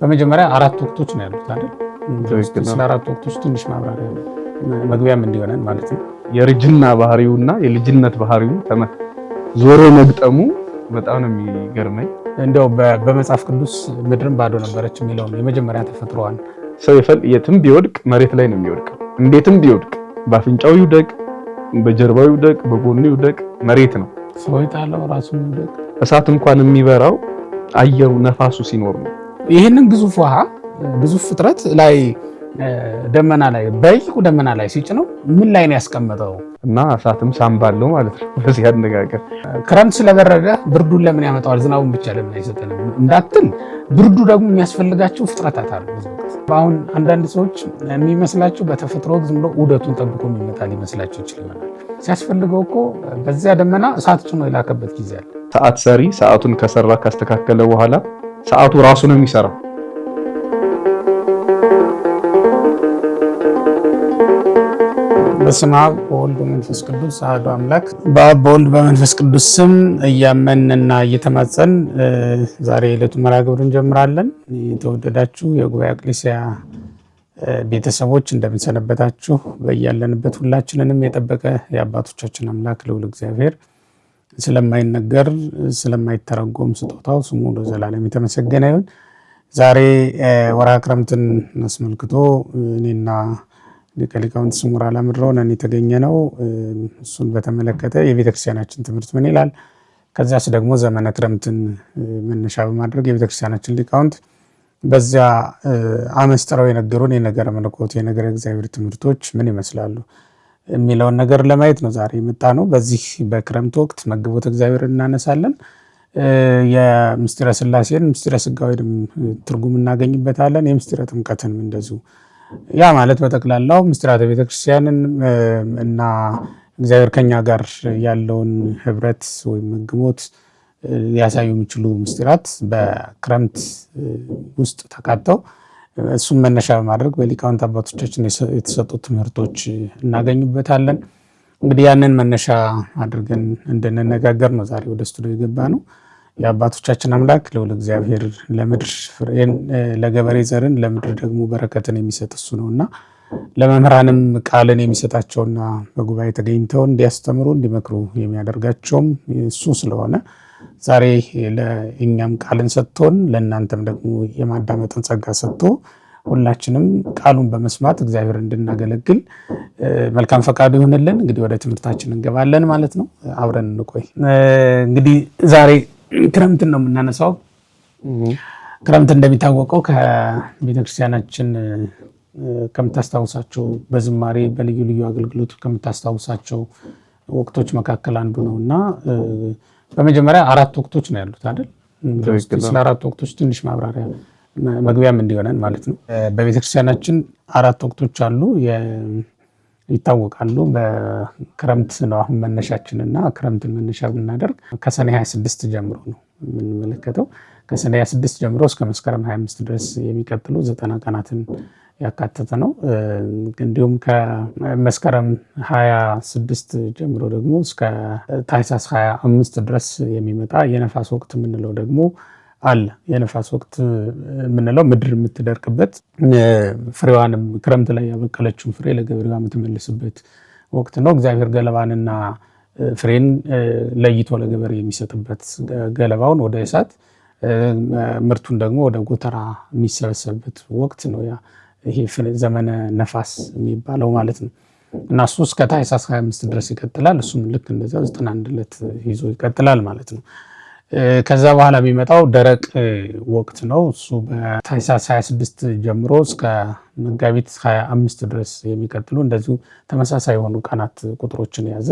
በመጀመሪያ አራት ወቅቶች ነው ያሉት አይደል? ስለ አራት ወቅቶች ትንሽ ማብራሪያ መግቢያም እንዲሆነን ማለት ነው። የርጅና ባህሪውና የልጅነት ባህሪው ዞሮ መግጠሙ በጣም ነው የሚገርመኝ። እንደው በመጽሐፍ ቅዱስ ምድርም ባዶ ነበረች የሚለውን የመጀመሪያ ተፈጥሮዋን ሰው የትም ቢወድቅ መሬት ላይ ነው የሚወድቀው። እንዴትም ቢወድቅ በአፍንጫው ይውደቅ፣ በጀርባው ይውደቅ፣ በጎኑ ይውደቅ መሬት ነው። ሰው ይጣለው ራሱን ይውደቅ። እሳት እንኳን የሚበራው አየሩ ነፋሱ ሲኖር ነው። ይህንን ግዙፍ ውሃ ግዙፍ ፍጥረት ላይ ደመና ላይ በይቁ ደመና ላይ ሲጭነው ምን ላይ ነው ያስቀመጠው? እና እሳትም ሳምባ አለው ማለት ነው። በዚህ አነጋገር ክረምት ስለበረደ ብርዱን ለምን ያመጣዋል? ዝናቡን ብቻ ለምን አይሰጠንም እንዳትል፣ ብርዱ ደግሞ የሚያስፈልጋቸው ፍጥረታት አሉ። አሁን አንዳንድ ሰዎች የሚመስላቸው በተፈጥሮ ዝም ብሎ ዑደቱን ጠብቆ የሚመጣ ሊመስላቸው ይችላል። ሲያስፈልገው እኮ በዚያ ደመና እሳት ጭኖ የላከበት ጊዜ አለ። ሰዓት ሰሪ ሰዓቱን ከሰራ ካስተካከለ በኋላ ሰዓቱ ራሱ ነው የሚሰራው። በስመ አብ ወወልድ ወመንፈስ ቅዱስ አሐዱ አምላክ። በአብ በወልድ በመንፈስ ቅዱስ ስም እያመንና እየተማጸን ዛሬ የዕለቱ መርሐ ግብር እንጀምራለን። የተወደዳችሁ የጉባኤ ኤክሌሲያ ቤተሰቦች እንደምንሰነበታችሁ፣ በያለንበት ሁላችንንም የጠበቀ የአባቶቻችን አምላክ ልዑል እግዚአብሔር ስለማይነገር ስለማይተረጎም ስጦታው ስሙ ለዘላለም የተመሰገነ ይሁን። ዛሬ ወርሃ ክረምትን አስመልክቶ እኔና ሊቀ ሊቃውንት ስሙር አላምረው ነን የተገኘ ነው። እሱን በተመለከተ የቤተክርስቲያናችን ትምህርት ምን ይላል፣ ከዚያስ ደግሞ ዘመነ ክረምትን መነሻ በማድረግ የቤተክርስቲያናችን ሊቃውንት በዚያ አመስጥረው የነገሩን የነገረ መለኮት የነገረ እግዚአብሔር ትምህርቶች ምን ይመስላሉ የሚለውን ነገር ለማየት ነው ዛሬ የመጣ ነው። በዚህ በክረምት ወቅት መግቦት እግዚአብሔር እናነሳለን። የምስጢረ ሥላሴን ምስጢረ ሥጋዌን ትርጉም እናገኝበታለን። የምስጢረ ጥምቀትን እንደዚሁ። ያ ማለት በጠቅላላው ምስጢራተ ቤተክርስቲያንን እና እግዚአብሔር ከኛ ጋር ያለውን ህብረት ወይም መግቦት ሊያሳዩ የሚችሉ ምስጢራት በክረምት ውስጥ ተካተው እሱን መነሻ በማድረግ በሊቃውንት አባቶቻችን የተሰጡ ትምህርቶች እናገኝበታለን። እንግዲህ ያንን መነሻ አድርገን እንድንነጋገር ነው ዛሬ ወደ ስቱዲዮ የገባ ነው። የአባቶቻችን አምላክ ልዑል እግዚአብሔር ለምድር ፍሬን ለገበሬ ዘርን ለምድር ደግሞ በረከትን የሚሰጥ እሱ ነውና ለመምህራንም ቃልን የሚሰጣቸውና በጉባኤ ተገኝተው እንዲያስተምሩ እንዲመክሩ የሚያደርጋቸውም እሱ ስለሆነ ዛሬ ለእኛም ቃልን ሰጥቶን ለእናንተም ደግሞ የማዳመጥን ጸጋ ሰጥቶ ሁላችንም ቃሉን በመስማት እግዚአብሔር እንድናገለግል መልካም ፈቃዱ ይሁንልን። እንግዲህ ወደ ትምህርታችን እንገባለን ማለት ነው። አብረን እንቆይ። እንግዲህ ዛሬ ክረምትን ነው የምናነሳው። ክረምት እንደሚታወቀው ከቤተክርስቲያናችን ከምታስታውሳቸው በዝማሬ በልዩ ልዩ አገልግሎት ከምታስታውሳቸው ወቅቶች መካከል አንዱ ነው እና በመጀመሪያ አራት ወቅቶች ነው ያሉት አይደል? ስለ አራት ወቅቶች ትንሽ ማብራሪያ መግቢያም እንዲሆነን ማለት ነው። በቤተክርስቲያናችን አራት ወቅቶች አሉ ይታወቃሉ። በክረምት ነው አሁን መነሻችን እና ክረምትን መነሻ ብናደርግ ከሰኔ 26 ጀምሮ ነው የምንመለከተው። ከሰኔ 26 ጀምሮ እስከ መስከረም 25 ድረስ የሚቀጥሉ 90 ቀናትን ያካተተ ነው። እንዲሁም ከመስከረም 26 ጀምሮ ደግሞ እስከ ታኅሳስ 25 ድረስ የሚመጣ የነፋስ ወቅት የምንለው ደግሞ አለ። የነፋስ ወቅት የምንለው ምድር የምትደርቅበት ፍሬዋንም ክረምት ላይ ያበቀለችውን ፍሬ ለገበሬዋ የምትመልስበት ወቅት ነው። እግዚአብሔር ገለባንና ፍሬን ለይቶ ለገበሬ የሚሰጥበት፣ ገለባውን ወደ እሳት ምርቱን ደግሞ ወደ ጎተራ የሚሰበሰብበት ወቅት ነው። ይሄ ዘመነ ነፋስ የሚባለው ማለት ነው እና እሱ እስከ ታኅሳስ 25 ድረስ ይቀጥላል። እሱም ልክ እንደዛ 91 ዕለት ይዞ ይቀጥላል ማለት ነው። ከዛ በኋላ የሚመጣው ደረቅ ወቅት ነው። እሱ በታኅሳስ 26 ጀምሮ እስከ መጋቢት 25 ድረስ የሚቀጥሉ እንደዚሁ ተመሳሳይ የሆኑ ቀናት ቁጥሮችን የያዘ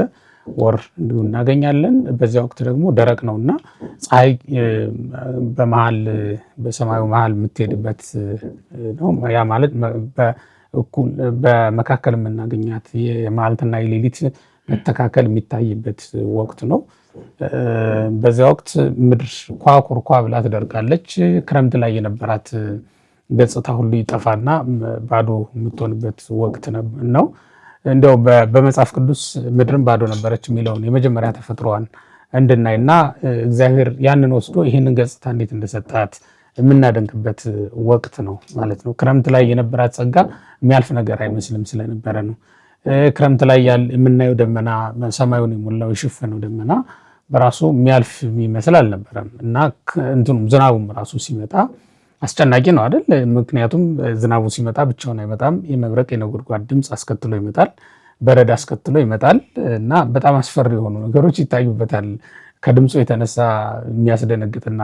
ወር እንዲሁ እናገኛለን። በዚያ ወቅት ደግሞ ደረቅ ነው እና ፀሐይ በመሃል በሰማዩ መሃል የምትሄድበት ነው። ያ ማለት በመካከል የምናገኛት የመዓልትና የሌሊት መተካከል የሚታይበት ወቅት ነው። በዚያ ወቅት ምድር ኳኩርኳ ብላ ትደርቃለች። ክረምት ላይ የነበራት ገጽታ ሁሉ ይጠፋና ባዶ የምትሆንበት ወቅት ነው። እንደው በመጽሐፍ ቅዱስ ምድርም ባዶ ነበረች የሚለውን የመጀመሪያ ተፈጥሮዋን እንድናይና እግዚአብሔር ያንን ወስዶ ይህንን ገጽታ እንዴት እንደሰጣት የምናደንቅበት ወቅት ነው ማለት ነው። ክረምት ላይ የነበራት ጸጋ የሚያልፍ ነገር አይመስልም ስለነበረ ነው። ክረምት ላይ የምናየው ደመና ሰማዩን የሞላው የሸፈነው ደመና በራሱ የሚያልፍ የሚመስል አልነበረም እና ዝናቡም ራሱ ሲመጣ አስጨናቂ ነው አይደል? ምክንያቱም ዝናቡ ሲመጣ ብቻውን አይመጣም። የመብረቅ የነጎድጓድ ድምፅ አስከትሎ ይመጣል፣ በረድ አስከትሎ ይመጣል እና በጣም አስፈሪ የሆኑ ነገሮች ይታዩበታል። ከድምፁ የተነሳ የሚያስደነግጥና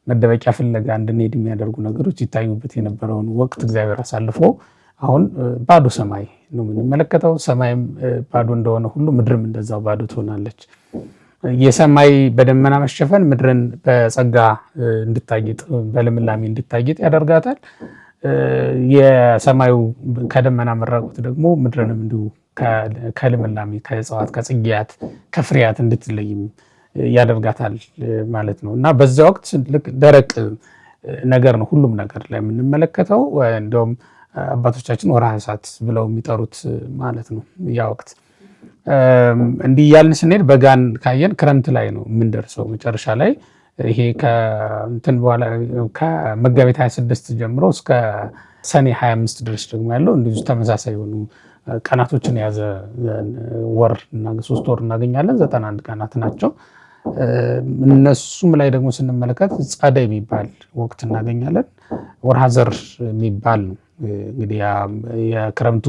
መደበቂያ ፍለጋ እንድንሄድ የሚያደርጉ ነገሮች ይታዩበት የነበረውን ወቅት እግዚአብሔር አሳልፎ አሁን ባዶ ሰማይ ነው የምንመለከተው። ሰማይም ባዶ እንደሆነ ሁሉ ምድርም እንደዛው ባዶ ትሆናለች። የሰማይ በደመና መሸፈን ምድርን በጸጋ እንድታጌጥ በልምላሜ እንድታጌጥ ያደርጋታል። የሰማዩ ከደመና መራቆት ደግሞ ምድርንም እንዲሁ ከልምላሜ ከእጽዋት ከጽጌያት ከፍሬያት እንድትለይም ያደርጋታል ማለት ነው እና በዚያ ወቅት ደረቅ ነገር ነው ሁሉም ነገር ላይ የምንመለከተው። እንደውም አባቶቻችን ወርሃ እሳት ብለው የሚጠሩት ማለት ነው ያ ወቅት። እንዲህ እያልን ስንሄድ በጋን ካየን ክረምት ላይ ነው የምንደርሰው መጨረሻ ላይ። ይሄ ከእንትን በኋላ ከመጋቢት 26 ጀምሮ እስከ ሰኔ 25 ድረስ ደግሞ ያለው እንደዚሁ ተመሳሳይ የሆኑ ቀናቶችን የያዘ ወር 3 ወር እናገኛለን። 91 ቀናት ናቸው። እነሱም ላይ ደግሞ ስንመለከት ጸደይ የሚባል ወቅት እናገኛለን። ወርሃ ዘር የሚባል ነው እንግዲህ የክረምቱ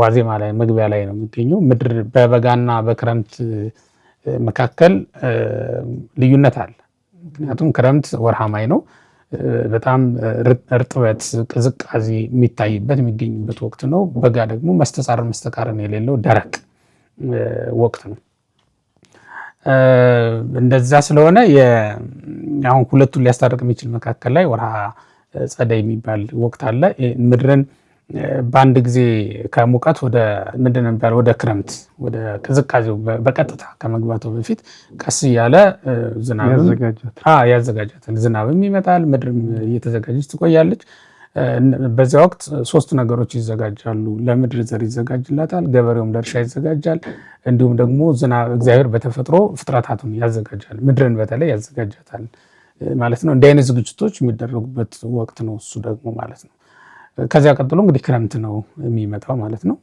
ዋዜማ ላይ መግቢያ ላይ ነው የሚገኘው። ምድር በበጋና በክረምት መካከል ልዩነት አለ። ምክንያቱም ክረምት ወርሃ ማይ ነው፣ በጣም እርጥበት ቅዝቃዜ የሚታይበት የሚገኝበት ወቅት ነው። በጋ ደግሞ መስተቃረን የሌለው ደረቅ ወቅት ነው። እንደዛ ስለሆነ አሁን ሁለቱን ሊያስታርቅ የሚችል መካከል ላይ ወርሃ ጸደይ የሚባል ወቅት አለ። ምድርን በአንድ ጊዜ ከሙቀት ወደ ክረምት ወደ ቅዝቃዜው በቀጥታ ከመግባቱ በፊት ቀስ እያለ ዝናብ ያዘጋጃታል። ዝናብም ይመጣል፣ ምድርም እየተዘጋጀች ትቆያለች። በዚያ ወቅት 3 ነገሮች ይዘጋጃሉ። ለምድር ዘር ይዘጋጅላታል፣ ገበሬውም ለእርሻ ይዘጋጃል። እንዲሁም ደግሞ እግዚአብሔር በተፈጥሮ ፍጥረታቱን ያዘጋጃል፣ ምድርን በተለይ ያዘጋጃታል ማለት ነው። እንዲህ አይነት ዝግጅቶች የሚደረጉበት ወቅት ነው እሱ ደግሞ ማለት ነው። ከዚያ ቀጥሎ እንግዲህ ክረምት ነው የሚመጣው ማለት ነው።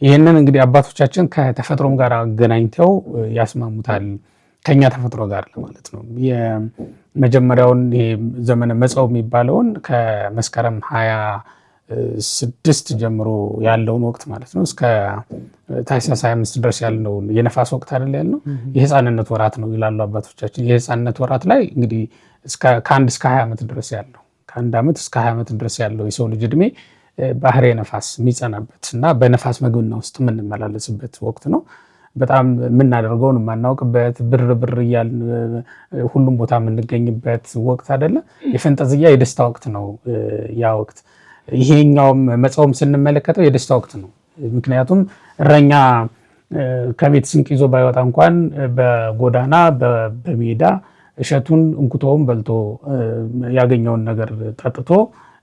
ይህንን እንግዲህ አባቶቻችን ከተፈጥሮም ጋር አገናኝተው ያስማሙታል ከኛ ተፈጥሮ ጋር ማለት ነው። የመጀመሪያውን ይሄ ዘመነ መጸው የሚባለውን ከመስከረም 26 ጀምሮ ያለውን ወቅት ማለት ነው እስከ ታኅሳስ 25 ድረስ ያለውን የነፋስ ወቅት አይደል ያልነው፣ የህፃንነት ወራት ነው ይላሉ አባቶቻችን። የህፃንነት ወራት ላይ እንግዲህ ከ1 እስከ 20 ዓመት ድረስ ያለው ከ1 ዓመት እስከ 20 ዓመት ድረስ ያለው የሰው ልጅ እድሜ ባህሬ ነፋስ የሚጸናበት እና በነፋስ ምግብና ውስጥ የምንመላለስበት ወቅት ነው። በጣም የምናደርገውን የማናውቅበት ብር እያልን ሁሉም ቦታ የምንገኝበት ወቅት አይደለ። የፈንጠዝያ የደስታ ወቅት ነው ያ ወቅት። ይሄኛውም መጸውም ስንመለከተው የደስታ ወቅት ነው። ምክንያቱም እረኛ ከቤት ስንቅ ይዞ ባይወጣ እንኳን በጎዳና በሜዳ እሸቱን እንኩቶውን በልቶ ያገኘውን ነገር ጠጥቶ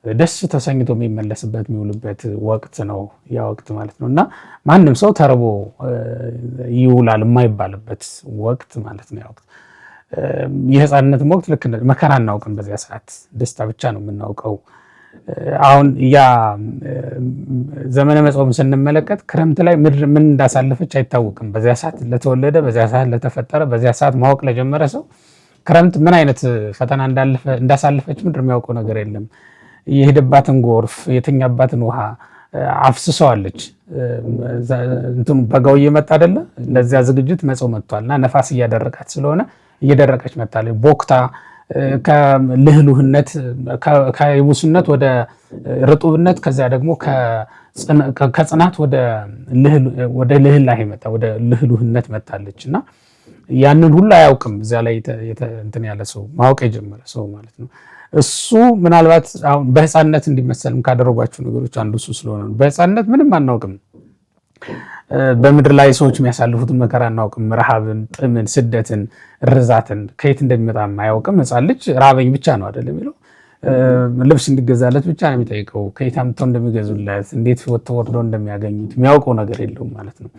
ደስ ተሰኝቶ የሚመለስበት የሚውልበት ወቅት ነው ያ ወቅት ማለት ነው። እና ማንም ሰው ተርቦ ይውላል የማይባልበት ወቅት ማለት ነው ያ ወቅት። የህፃንነትም ወቅት ልክ መከራ እናውቅም። በዚያ ሰዓት ደስታ ብቻ ነው የምናውቀው። አሁን ያ ዘመነ መጸውም ስንመለከት ክረምት ላይ ምድር ምን እንዳሳለፈች አይታወቅም። በዚያ ሰዓት ለተወለደ፣ በዚያ ሰዓት ለተፈጠረ፣ በዚያ ሰዓት ማወቅ ለጀመረ ሰው ክረምት ምን አይነት ፈተና እንዳሳለፈች ምድር የሚያውቀው ነገር የለም። የሄደባትን ጎርፍ የተኛባትን ውሃ አፍስሰዋለች። እንትኑ በጋው እየመጣ አይደለ? ለዚያ ዝግጅት መጸው መጥቷል እና ነፋስ እያደረቃት ስለሆነ እየደረቀች መጣለች። ቦክታ ከልህሉህነት ከይቡስነት ወደ ርጡብነት ከዚያ ደግሞ ከጽናት ወደ ልህላሄ መጣ ወደ ልህሉህነት መጣለች እና ያንን ሁሉ አያውቅም። እዚያ ላይ እንትን ያለ ሰው ማወቅ የጀመረ ሰው ማለት ነው። እሱ ምናልባት አሁን በህፃንነት እንዲመሰልም ካደረጓቸው ነገሮች አንዱ እሱ ስለሆነ ነው። በህፃንነት ምንም አናውቅም። በምድር ላይ ሰዎች የሚያሳልፉትን መከራ አናውቅም። ረሃብን፣ ጥምን፣ ስደትን፣ ርዛትን ከየት እንደሚመጣም አያውቅም። ህፃን ልጅ ራበኝ ብቻ ነው አይደለም የሚለው። ልብስ እንዲገዛለት ብቻ ነው የሚጠይቀው። ከየት አምጥተው እንደሚገዙለት፣ እንዴት ወርደው እንደሚያገኙት የሚያውቀው ነገር የለውም ማለት ነው።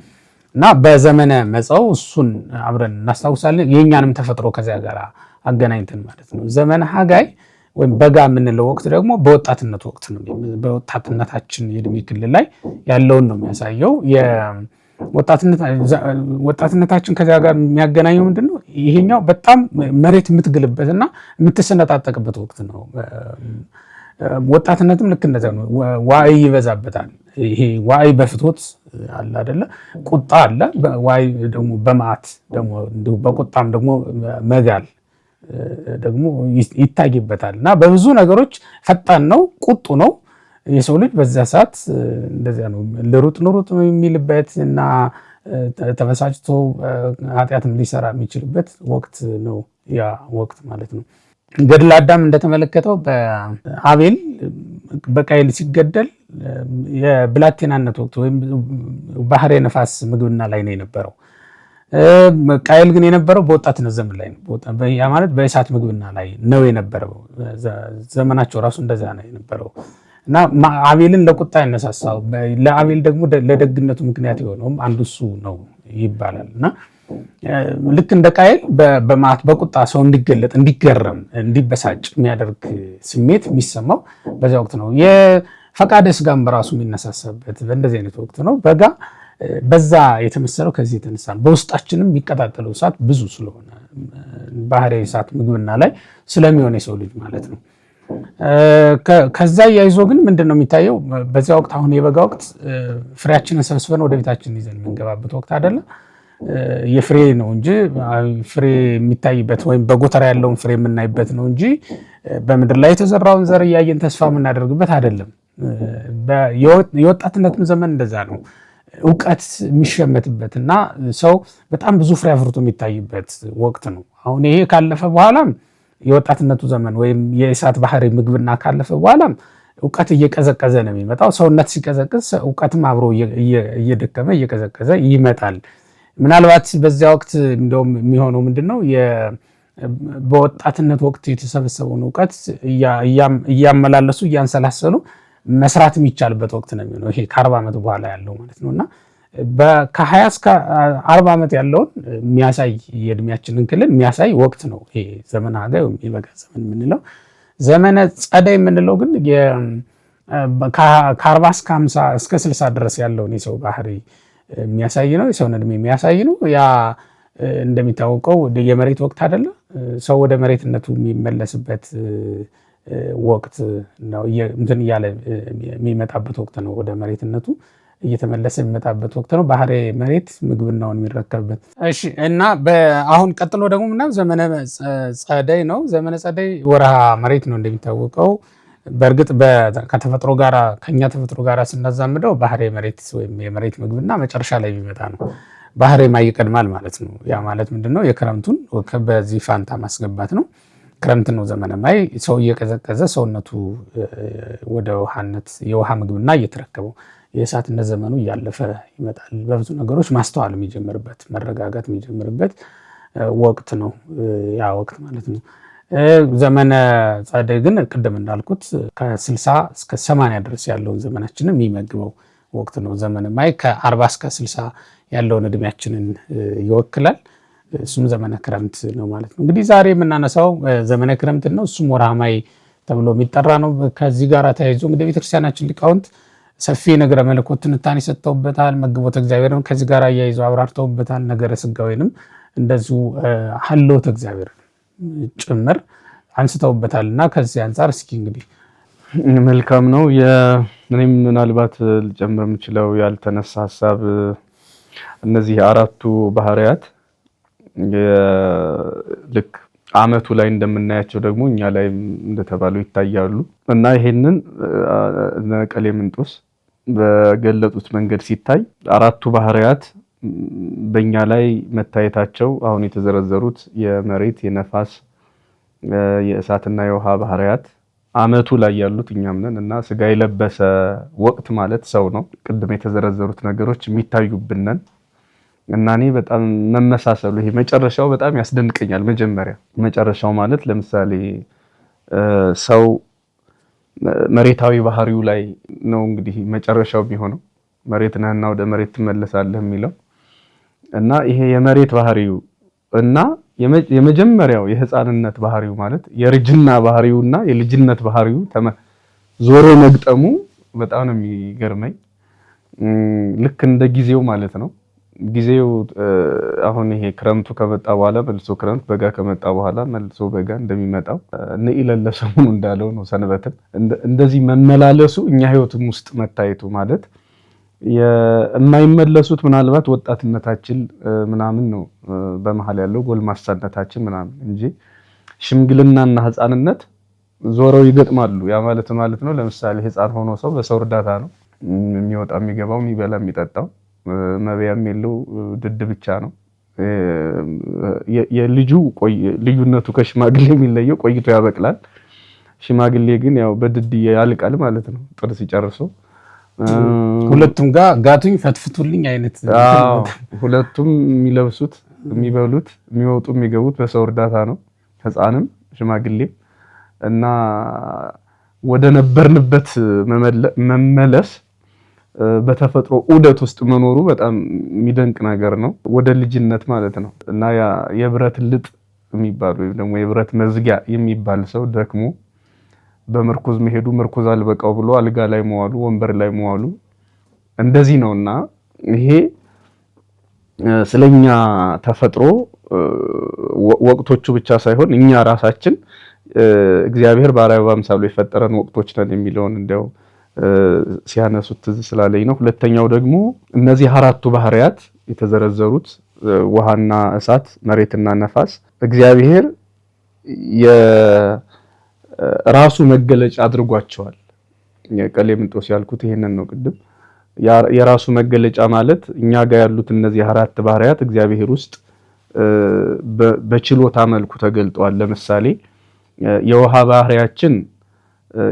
እና በዘመነ መጸው እሱን አብረን እናስታውሳለን። የእኛንም ተፈጥሮ ከዚያ ጋር አገናኝተን ማለት ነው። ዘመነ ሐጋይ ወይም በጋ የምንለው ወቅት ደግሞ በወጣትነት ወቅት ነው። በወጣትነታችን የእድሜ ክልል ላይ ያለውን ነው የሚያሳየው። ወጣትነታችን ከዚያ ጋር የሚያገናኘው ምንድን ነው? ይሄኛው በጣም መሬት የምትግልበትና የምትሰነጣጠቅበት ወቅት ነው። ወጣትነትም ልክ እንደዚያ ነው። ዋዕይ ይበዛበታል። ይሄ ዋዕይ በፍትወት አለ አይደለ? ቁጣ አለ። ዋዕይ ደግሞ በመዓት ደግሞ እንዲሁ በቁጣም ደግሞ መጋል ደግሞ ይታይበታል እና በብዙ ነገሮች ፈጣን ነው፣ ቁጡ ነው። የሰው ልጅ በዛ ሰዓት እንደዚያ ነው ልሩጥ የሚልበት እና ተበሳጭቶ ኃጢአትም ሊሰራ የሚችልበት ወቅት ነው ያ ወቅት ማለት ነው። ገድለ አዳም እንደተመለከተው በአቤል በቃየል ሲገደል የብላቴናነት ወቅት ወይም ባህረ ነፋስ ምግብና ላይ ነው የነበረው። ቃየል ግን የነበረው በወጣትነት ዘመን ላይ ነው። ያ ማለት በእሳት ምግብና ላይ ነው የነበረው። ዘመናቸው ራሱ እንደዛ ነው የነበረው እና አቤልን ለቁጣ ያነሳሳው ለአቤል ደግሞ ለደግነቱ ምክንያት የሆነውም አንዱ እሱ ነው ይባላል እና ልክ እንደ ቃየል በመዓት በቁጣ ሰው እንዲገለጥ፣ እንዲገረም፣ እንዲበሳጭ የሚያደርግ ስሜት የሚሰማው በዚያ ወቅት ነው። የፈቃደ ስጋም በራሱ የሚነሳሳበት በእንደዚህ አይነት ወቅት ነው። በጋ በዛ የተመሰለው ከዚህ የተነሳ ነው። በውስጣችንም የሚቀጣጠለው እሳት ብዙ ስለሆነ ባህሪ እሳት ምግብና ላይ ስለሚሆን የሰው ልጅ ማለት ነው። ከዛ ያይዞ ግን ምንድን ነው የሚታየው? በዚያ ወቅት አሁን የበጋ ወቅት ፍሬያችንን ሰብስበን ወደ ቤታችን ይዘን የምንገባበት ወቅት አይደለም። የፍሬ ነው እንጂ ፍሬ የሚታይበት ወይም በጎተራ ያለውን ፍሬ የምናይበት ነው እንጂ በምድር ላይ የተዘራውን ዘር እያየን ተስፋ የምናደርግበት አይደለም። የወጣትነትም ዘመን እንደዛ ነው። እውቀት የሚሸመትበት እና ሰው በጣም ብዙ ፍሬ አፍርቶ የሚታይበት ወቅት ነው። አሁን ይሄ ካለፈ በኋላም የወጣትነቱ ዘመን ወይም የእሳት ባህሪ ምግብና ካለፈ በኋላም እውቀት እየቀዘቀዘ ነው የሚመጣው። ሰውነት ሲቀዘቅዝ እውቀትም አብሮ እየደከመ እየቀዘቀዘ ይመጣል። ምናልባት በዚያ ወቅት እንደውም የሚሆነው ምንድነው? በወጣትነት ወቅት የተሰበሰበውን እውቀት እያመላለሱ እያንሰላሰሉ መስራት የሚቻልበት ወቅት ነው የሚሆነው። ይሄ ከ40 ዓመት በኋላ ያለው ማለት ነው እና ከ20 እስከ 40 ዓመት ያለውን የሚያሳይ የእድሜያችንን ክልል የሚያሳይ ወቅት ነው ይሄ ዘመነ ሐጋይ ወይም የበጋ ዘመን የምንለው። ዘመነ ጸደይ የምንለው ግን ከ40 እስከ 50 እስከ 60 ድረስ ያለውን የሰው ባህሪ የሚያሳይ ነው። የሰውን እድሜ የሚያሳይ ነው። ያ እንደሚታወቀው የመሬት ወቅት አይደለ? ሰው ወደ መሬትነቱ የሚመለስበት ወቅት ነው። እንትን እያለ የሚመጣበት ወቅት ነው። ወደ መሬትነቱ እየተመለሰ የሚመጣበት ወቅት ነው። ባህሪ መሬት ምግብናውን የሚረከብበት። እሺ። እና አሁን ቀጥሎ ደግሞ ምናምን ዘመነ ጸደይ ነው። ዘመነ ጸደይ ወርሃ መሬት ነው እንደሚታወቀው። በእርግጥ ከተፈጥሮ ጋራ ከኛ ተፈጥሮ ጋራ ስናዛምደው ባህሪ መሬት ወይም የመሬት ምግብና መጨረሻ ላይ የሚመጣ ነው። ባህሪ ማይ ይቀድማል ማለት ነው። ያ ማለት ምንድነው? የክረምቱን በዚህ ፋንታ ማስገባት ነው። ክረምት ነው ዘመነ ማይ። ሰው እየቀዘቀዘ ሰውነቱ ወደ ውሃነት የውሃ ምግብና እየተረከበው የእሳትነት ዘመኑ እያለፈ ይመጣል። በብዙ ነገሮች ማስተዋል የሚጀምርበት መረጋጋት የሚጀምርበት ወቅት ነው ያ ወቅት ማለት ነው። ዘመነ ጸደይ ግን ቅድም እንዳልኩት ከ60 እስከ 80 ድረስ ያለውን ዘመናችንን የሚመግበው ወቅት ነው። ዘመነ ማይ ከ40 እስከ 60 ያለውን እድሜያችንን ይወክላል። እሱም ዘመነ ክረምት ነው ማለት ነው። እንግዲህ ዛሬ የምናነሳው ዘመነ ክረምት ነው። እሱም ወርሃ ማይ ተብሎ የሚጠራ ነው። ከዚህ ጋር ተያይዞ እንግዲህ ቤተክርስቲያናችን ሊቃውንት ሰፊ ነገረ መለኮት ትንታኔ ሰጥተውበታል። መግቦተ እግዚአብሔርን ከዚህ ጋር አያይዘው አብራርተውበታል። ነገረ ስጋዌንም እንደዚሁ ሀልዎተ እግዚአብሔር ጭምር አንስተውበታል እና ከዚህ አንጻር እስኪ እንግዲህ መልካም ነው። እኔም ምናልባት ልጨምር የምችለው ያልተነሳ ሀሳብ እነዚህ አራቱ ባህሪያት ልክ አመቱ ላይ እንደምናያቸው ደግሞ እኛ ላይ እንደተባለው ይታያሉ እና ይሄንን ቀሌምንጦስ በገለጹት መንገድ ሲታይ አራቱ ባህሪያት በእኛ ላይ መታየታቸው አሁን የተዘረዘሩት የመሬት፣ የነፋስ፣ የእሳትና የውሃ ባህሪያት አመቱ ላይ ያሉት እኛም ነን እና ስጋ የለበሰ ወቅት ማለት ሰው ነው። ቅድም የተዘረዘሩት ነገሮች የሚታዩብን ነን እና እኔ በጣም መመሳሰሉ ይሄ መጨረሻው በጣም ያስደንቀኛል። መጨረሻው ማለት ለምሳሌ ሰው መሬታዊ ባህሪው ላይ ነው እንግዲህ መጨረሻው የሚሆነው መሬት ነህና ወደ መሬት ትመለሳለህ የሚለው እና ይሄ የመሬት ባህሪው እና የመጀመሪያው የህፃንነት ባህሪው ማለት የርጅና ባህሪውና የልጅነት ባህሪው ዞሮ መግጠሙ በጣም ነው የሚገርመኝ። ልክ እንደ ጊዜው ማለት ነው። ጊዜው አሁን ይሄ ክረምቱ ከመጣ በኋላ መልሶ ክረምት፣ በጋ ከመጣ በኋላ መልሶ በጋ እንደሚመጣው ንኢለለ ሰሙኑ እንዳለው ነው ሰንበትን እንደዚህ መመላለሱ እኛ ህይወትም ውስጥ መታየቱ ማለት የማይመለሱት ምናልባት ወጣትነታችን ምናምን ነው በመሃል ያለው ጎልማሳነታችን ምናምን እንጂ ሽምግልናና ህፃንነት ዞረው ይገጥማሉ። ያ ማለት ነው ለምሳሌ ህፃን ሆኖ ሰው በሰው እርዳታ ነው የሚወጣ የሚገባው የሚበላ የሚጠጣው፣ መብያም የለው ድድ ብቻ ነው። የልጁ ልዩነቱ ከሽማግሌ የሚለየው ቆይቶ ያበቅላል። ሽማግሌ ግን ያው በድድ ያልቃል ማለት ነው ጥርስ ሲጨርሱ። ሁለቱም ጋር ጋቱኝ ፈትፍቱልኝ አይነት ሁለቱም የሚለብሱት የሚበሉት የሚወጡ የሚገቡት በሰው እርዳታ ነው ህፃንም ሽማግሌም። እና ወደ ነበርንበት መመለስ በተፈጥሮ ዑደት ውስጥ መኖሩ በጣም የሚደንቅ ነገር ነው። ወደ ልጅነት ማለት ነው። እና የብረት ልጥ የሚባል ወይም ደግሞ የብረት መዝጊያ የሚባል ሰው ደክሞ በምርኩዝ መሄዱ ምርኩዝ አልበቃው ብሎ አልጋ ላይ መዋሉ ወንበር ላይ መዋሉ እንደዚህ ነውና ይሄ ስለኛ ተፈጥሮ ወቅቶቹ ብቻ ሳይሆን እኛ ራሳችን እግዚአብሔር በአርአያው በአምሳሉ የፈጠረን ወቅቶች ነን የሚለውን እንዲያው ሲያነሱት ትዝ ስላለኝ ነው። ሁለተኛው ደግሞ እነዚህ አራቱ ባህሪያት የተዘረዘሩት ውሃና እሳት፣ መሬትና ነፋስ እግዚአብሔር የራሱ መገለጫ አድርጓቸዋል። ቀሌምንጦስ ያልኩት ይሄንን ነው ቅድም። የራሱ መገለጫ ማለት እኛ ጋር ያሉት እነዚህ አራት ባህሪያት እግዚአብሔር ውስጥ በችሎታ መልኩ ተገልጠዋል። ለምሳሌ የውሃ ባህሪያችን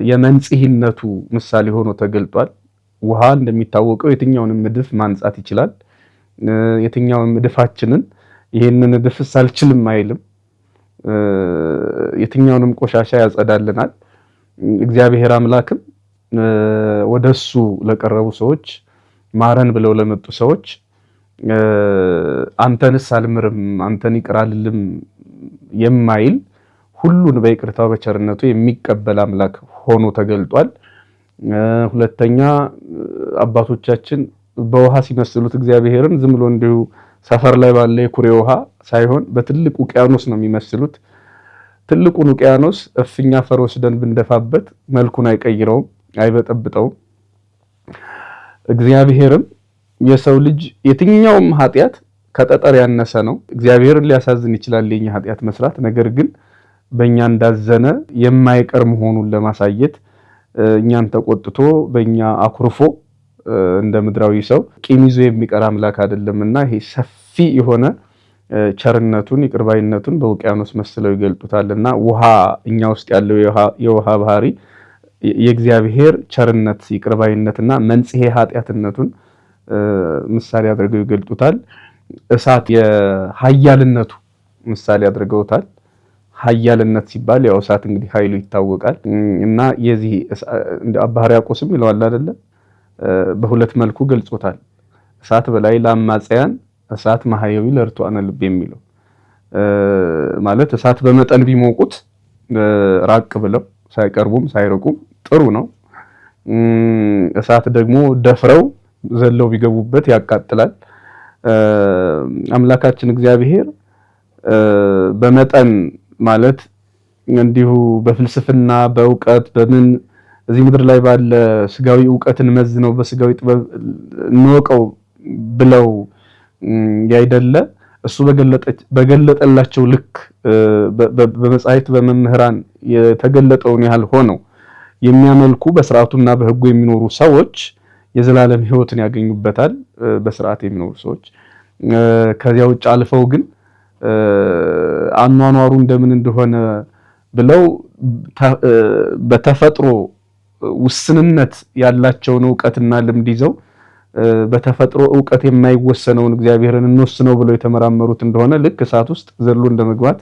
የመንጽህነቱ ምሳሌ ሆኖ ተገልጧል። ውሃ እንደሚታወቀው የትኛውንም ምድፍ ማንጻት ይችላል። የትኛውንም ምድፋችንን ይሄንን ምድፍስ አልችልም አይልም። የትኛውንም ቆሻሻ ያጸዳልናል። እግዚአብሔር አምላክም ወደሱ ለቀረቡ ሰዎች ማረን ብለው ለመጡ ሰዎች አንተንስ አልምርም አንተን ይቅር አልልም የማይል ሁሉን በይቅርታው በቸርነቱ የሚቀበል አምላክ ሆኖ ተገልጧል። ሁለተኛ አባቶቻችን በውሃ ሲመስሉት እግዚአብሔርን ዝም ብሎ እንዲሁ ሰፈር ላይ ባለ የኩሬ ውሃ ሳይሆን በትልቅ ውቅያኖስ ነው የሚመስሉት። ትልቁን ውቅያኖስ እፍኛ አፈር ወስደን ብንደፋበት መልኩን አይቀይረውም፣ አይበጠብጠውም። እግዚአብሔርም የሰው ልጅ የትኛውም ኃጢአት ከጠጠር ያነሰ ነው። እግዚአብሔርን ሊያሳዝን ይችላል የኛ ኃጢአት መስራት፣ ነገር ግን በእኛ እንዳዘነ የማይቀር መሆኑን ለማሳየት እኛን ተቆጥቶ በእኛ አኩርፎ እንደ ምድራዊ ሰው ቂም ይዞ የሚቀር አምላክ አይደለምና ይሄ ሰፊ የሆነ ቸርነቱን ይቅርባይነቱን በውቅያኖስ መስለው ይገልጡታልና ውሃ እኛ ውስጥ ያለው የውሃ ባህሪ የእግዚአብሔር ቸርነት ይቅርባይነትና መንጽሔ ኃጢአትነቱን ምሳሌ አድርገው ይገልጡታል። እሳት የኃያልነቱ ምሳሌ አድርገውታል። ኃያልነት ሲባል ያው እሳት እንግዲህ ኃይሉ ይታወቃል እና የዚህ አባ ሕርያቆስም ይለዋል አይደለ? በሁለት መልኩ ገልጾታል። እሳት በላይ ለአማጽያን እሳት ማህየዊ ለርቱዓነ ልብ የሚለው ማለት እሳት በመጠን ቢሞቁት ራቅ ብለው ሳይቀርቡም ሳይርቁም ጥሩ ነው። እሳት ደግሞ ደፍረው ዘለው ቢገቡበት ያቃጥላል። አምላካችን እግዚአብሔር በመጠን ማለት እንዲሁ በፍልስፍና በእውቀት በምን እዚህ ምድር ላይ ባለ ስጋዊ እውቀትን መዝነው በስጋዊ ጥበብ እንወቀው ብለው ያይደለ እሱ በገለጠላቸው ልክ በመጻሕፍት በመምህራን የተገለጠውን ያህል ሆነው የሚያመልኩ በስርዓቱና በሕጉ የሚኖሩ ሰዎች የዘላለም ሕይወትን ያገኙበታል። በስርዓት የሚኖሩ ሰዎች ከዚያ ውጭ አልፈው ግን አኗኗሩ እንደምን እንደሆነ ብለው በተፈጥሮ ውስንነት ያላቸውን ዕውቀትና ልምድ ይዘው በተፈጥሮ ዕውቀት የማይወሰነውን እግዚአብሔርን እንወስነው ብለው የተመራመሩት እንደሆነ ልክ እሳት ውስጥ ዘሎ እንደመግባት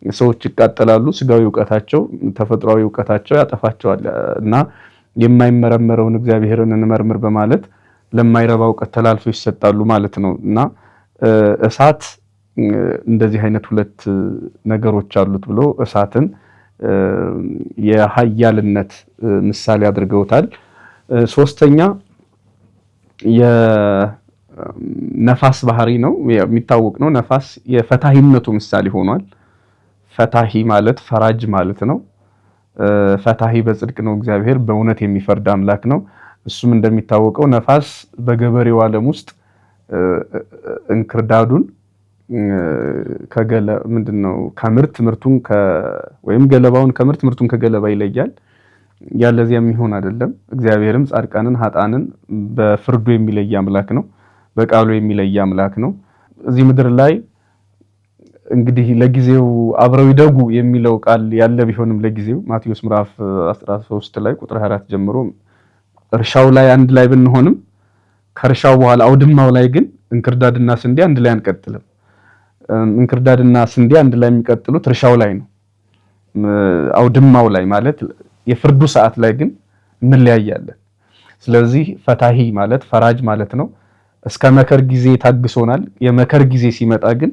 ሰዎች ይቃጠላሉ። ስጋዊ ዕውቀታቸው ተፈጥሯዊ ዕውቀታቸው ያጠፋቸዋል እና የማይመረመረውን እግዚአብሔርን እንመርምር በማለት ለማይረባ ዕውቀት ተላልፈው ይሰጣሉ ማለት ነው እና እሳት እንደዚህ አይነት ሁለት ነገሮች አሉት ብሎ እሳትን የኃያልነት ምሳሌ አድርገውታል። ሶስተኛ የነፋስ ባህሪ ነው፣ የሚታወቅ ነው። ነፋስ የፈታሂነቱ ምሳሌ ሆኗል። ፈታሂ ማለት ፈራጅ ማለት ነው። ፈታሂ በጽድቅ ነው እግዚአብሔር፣ በእውነት የሚፈርድ አምላክ ነው። እሱም እንደሚታወቀው ነፋስ በገበሬው ዓለም ውስጥ እንክርዳዱን ከምርት ምርቱን ወይም ገለባውን ከምርት ምርቱን ከገለባ ይለያል። ያለዚያ የሚሆን አይደለም። እግዚአብሔርም ጻድቃንን ኃጥአንን በፍርዱ የሚለይ አምላክ ነው፣ በቃሉ የሚለይ አምላክ ነው። እዚህ ምድር ላይ እንግዲህ ለጊዜው አብረው ይደጉ የሚለው ቃል ያለ ቢሆንም ለጊዜው ማቴዎስ ምዕራፍ 13 ላይ ቁጥር 24 ጀምሮ እርሻው ላይ አንድ ላይ ብንሆንም ከእርሻው በኋላ አውድማው ላይ ግን እንክርዳድና ስንዴ አንድ ላይ አንቀጥልም። እንክርዳድና ስንዴ አንድ ላይ የሚቀጥሉት እርሻው ላይ ነው። አውድማው ላይ ማለት የፍርዱ ሰዓት ላይ ግን እንለያያለን። ስለዚህ ፈታሂ ማለት ፈራጅ ማለት ነው። እስከ መከር ጊዜ ታግሶናል። የመከር ጊዜ ሲመጣ ግን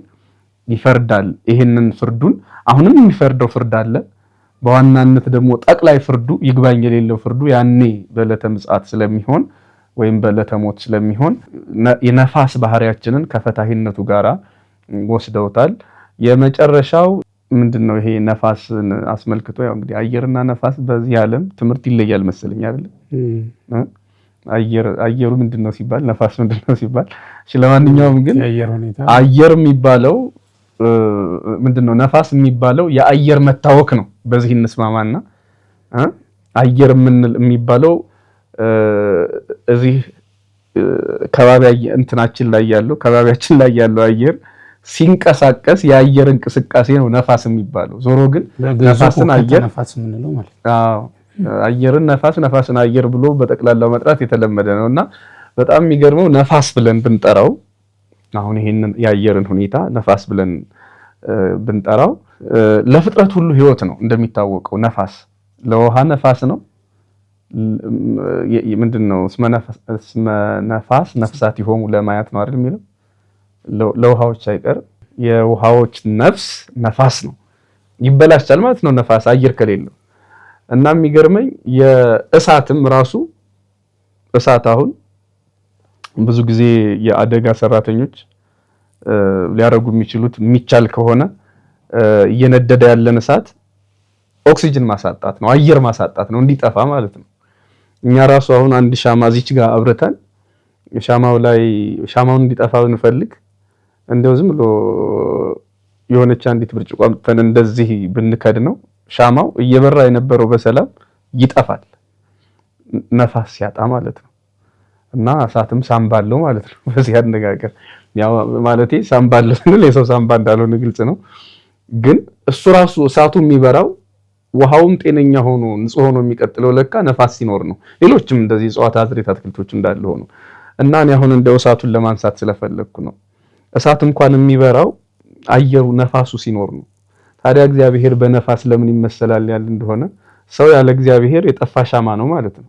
ይፈርዳል። ይሄንን ፍርዱን አሁንም የሚፈርደው ፍርድ አለ። በዋናነት ደግሞ ጠቅላይ ፍርዱ ይግባኝ የሌለው ፍርዱ ያኔ በዕለተ ምጽአት ስለሚሆን ወይም በዕለተ ሞት ስለሚሆን የነፋስ ባህሪያችንን ከፈታሂነቱ ጋራ ወስደውታል። የመጨረሻው ምንድነው? ይሄ ነፋስን አስመልክቶ ያው እንግዲህ አየርና ነፋስ በዚህ ዓለም ትምህርት ይለያል መሰለኝ አይደል? አየሩ ምንድነው ሲባል ነፋስ ምንድነው ሲባል፣ ለማንኛውም ግን አየር የሚባለው ምንድነው? ነፋስ የሚባለው የአየር መታወክ ነው። በዚህ እንስማማና አየር የሚባለው እዚህ ከባቢያችን ላይ ያለው አየር ሲንቀሳቀስ የአየር እንቅስቃሴ ነው ነፋስ የሚባለው። ዞሮ ግን ነፋስን አየር ነፋስ ምንለው ማለት አየርን ነፋስን አየር ብሎ በጠቅላላው መጥራት የተለመደ ነውና በጣም የሚገርመው ነፋስ ብለን ብንጠራው አሁን ይሄንን የአየርን ሁኔታ ነፋስ ብለን ብንጠራው ለፍጥረት ሁሉ ህይወት ነው። እንደሚታወቀው ነፋስ ለውሃ ነፋስ ነው። ምንድነው እስመ ነፋስ ነፍሳት ይሆሙ ለማያት ነው አይደል የሚለው። ለውሃዎች ሳይቀር የውሃዎች ነፋስ ነው። ይበላሻል ማለት ነው ነፋስ አየር ከሌለው። እና የሚገርመኝ የእሳትም ራሱ እሳት አሁን ብዙ ጊዜ የአደጋ ሰራተኞች ሊያረጉ የሚቻል ከሆነ እየነደደ ያለን እሳት ኦክሲጅን ማሳጣት ነው፣ አየር ማሳጣት ነው፣ እንዲጠፋ ማለት ነው። እኛ ራሱ አሁን አንድ ሻማ እዚች ጋር አብረተን ሻማውን እንዲጠፋ ብንፈልግ እንደው ዝም ብሎ የሆነች አንዲት ብርጭቆ አምጥተን እንደዚህ ብንከድ ነው ሻማው እየበራ የነበረው በሰላም ይጠፋል፣ ነፋስ ሲያጣ ማለት ነው። እና እሳትም ሳምባ አለው ማለት ነው። በዚህ አነጋገር ያው ማለቴ ሳምባ አለው ስንል የሰው ሳምባ እንዳልሆነ ግልጽ ነው። ግን እሱ ራሱ እሳቱ የሚበራው ውሃውም ጤነኛ ሆኖ ንጹህ ሆኖ የሚቀጥለው ለካ ነፋስ ሲኖር ነው። ሌሎችም እንደዚህ እጽዋት፣ አዝርዕት፣ አትክልቶች እንዳለ ሆኖ እና እኔ አሁን እንደው እሳቱን ለማንሳት ስለፈለኩ ነው። እሳት እንኳን የሚበራው አየሩ ነፋሱ ሲኖር ነው። ታዲያ እግዚአብሔር በነፋስ ለምን ይመሰላል ያል እንደሆነ ሰው ያለ እግዚአብሔር የጠፋ ሻማ ነው ማለት ነው።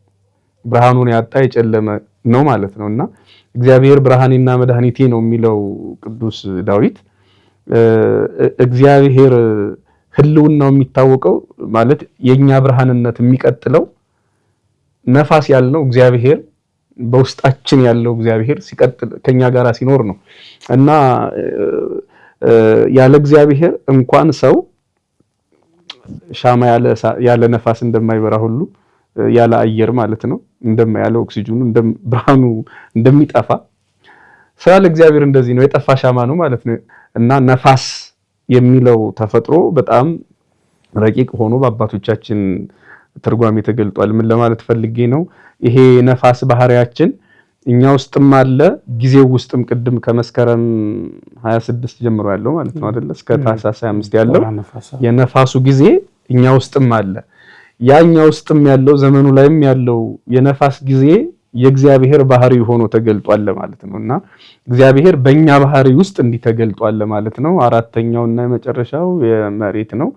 ብርሃኑን ያጣ የጨለመ ነው ማለት ነው። እና እግዚአብሔር ብርሃኔና መድኃኒቴ ነው የሚለው ቅዱስ ዳዊት እግዚአብሔር ህልውናው የሚታወቀው ማለት የኛ ብርሃንነት የሚቀጥለው ነፋስ ያልነው እግዚአብሔር በውስጣችን ያለው እግዚአብሔር ሲቀጥል ከኛ ጋራ ሲኖር ነው። እና ያለ እግዚአብሔር እንኳን ሰው ሻማ ያለ ነፋስ እንደማይበራ ሁሉ ያለ አየር ማለት ነው ያለ ኦክሲጅኑ ብርሃኑ እንደሚጠፋ ሰው ያለ እግዚአብሔር እንደዚህ ነው፣ የጠፋ ሻማ ነው ማለት ነው። እና ነፋስ የሚለው ተፈጥሮ በጣም ረቂቅ ሆኖ በአባቶቻችን ትርጓሜ ተገልጧል። ምን ለማለት ፈልጌ ነው? ይሄ ነፋስ ባህሪያችን እኛ ውስጥም አለ፣ ጊዜው ውስጥም ቅድም ከመስከረም 26 ጀምሮ ያለው ማለት ነው አይደል? እስከ ታህሳስ 25 ያለው የነፋሱ ጊዜ እኛ ውስጥም አለ። ያኛ ውስጥም ያለው ዘመኑ ላይም ያለው የነፋስ ጊዜ የእግዚአብሔር ባህሪ ሆኖ ተገልጧል ማለት ነው። እና እግዚአብሔር በእኛ ባህሪ ውስጥ እንዲህ ተገልጧል ማለት ነው። አራተኛውና የመጨረሻው የመሬት ነው።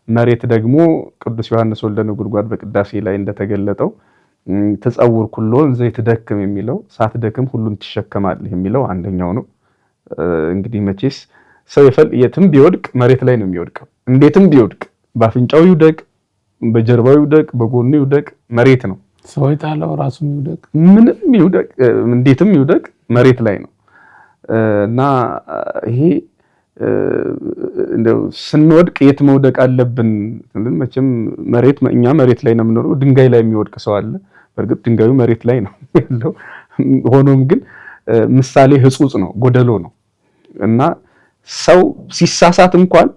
መሬት ደግሞ ቅዱስ ዮሐንስ ወልደ ነጎድጓድ በቅዳሴ ላይ እንደተገለጠው ተጸውር ኩሎ ዘይትደክም የሚለው ሳትደክም ሁሉን ትሸከማለህ የሚለው አንደኛው ነው። እንግዲህ መቼስ ሰው የትም ቢወድቅ መሬት ላይ ነው የሚወድቀው። እንዴትም ቢወድቅ በአፍንጫው ይውደቅ፣ በጀርባው ይውደቅ፣ በጎኑ ይውደቅ መሬት ነው። ሰው ይጣለው ራሱ ይውደቅ፣ ምንም ይውደቅ፣ እንዴትም ይውደቅ መሬት ላይ ነው እና ይሄ እንደው ስንወድቅ የት መውደቅ አለብን? መቼም እኛ መሬት ላይ ነው የምኖረው። ድንጋይ ላይ የሚወድቅ ሰው አለ። በእርግጥ ድንጋዩ መሬት ላይ ነው ያለው። ሆኖም ግን ምሳሌ ህጹጽ ነው፣ ጎደሎ ነው እና ሰው ሲሳሳት እንኳን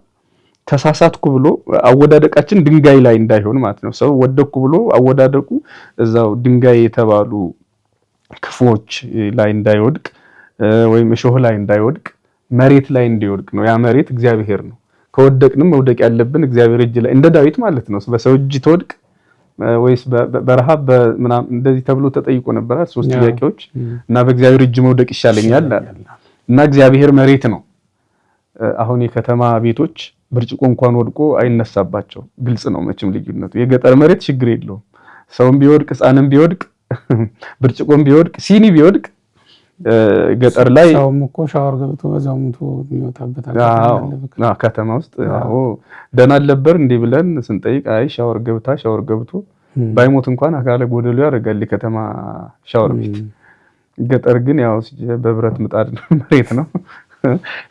ተሳሳትኩ ብሎ አወዳደቃችን ድንጋይ ላይ እንዳይሆን ማለት ነው። ሰው ወደቅኩ ብሎ አወዳደቁ እዛው ድንጋይ የተባሉ ክፉዎች ላይ እንዳይወድቅ ወይም እሾህ ላይ እንዳይወድቅ መሬት ላይ እንዲወድቅ ነው። ያ መሬት እግዚአብሔር ነው። ከወደቅንም መውደቅ ያለብን እግዚአብሔር እጅ ላይ እንደ ዳዊት ማለት ነው። በሰው እጅ ተወድቅ ወይስ በረሃብ ምናምን እንደዚህ ተብሎ ተጠይቆ ነበር 3 ጥያቄዎች እና በእግዚአብሔር እጅ መውደቅ ይሻለኛል እና እግዚአብሔር መሬት ነው። አሁን የከተማ ቤቶች ብርጭቆ እንኳን ወድቆ አይነሳባቸው። ግልጽ ነው መቼም ልዩነቱ። የገጠር መሬት ችግር የለውም። ሰውም ቢወድቅ ህፃንም ቢወድቅ ብርጭቆም ቢወድቅ ሲኒ ቢወድቅ ገጠር ላይ ሰውም እኮ ሻወር ገብቶ በዛው ሙቶ የሚወጣበት ከተማ ውስጥ ደህና ነበር እንዴ ብለን ስንጠይቅ አይ ሻወር ገብቶ ባይሞት እንኳን አካለ ጎደሎ ያደርጋል ከተማ ሻወር ቤት። ገጠር ግን ያው በብረት ምጣድ መሬት ነው።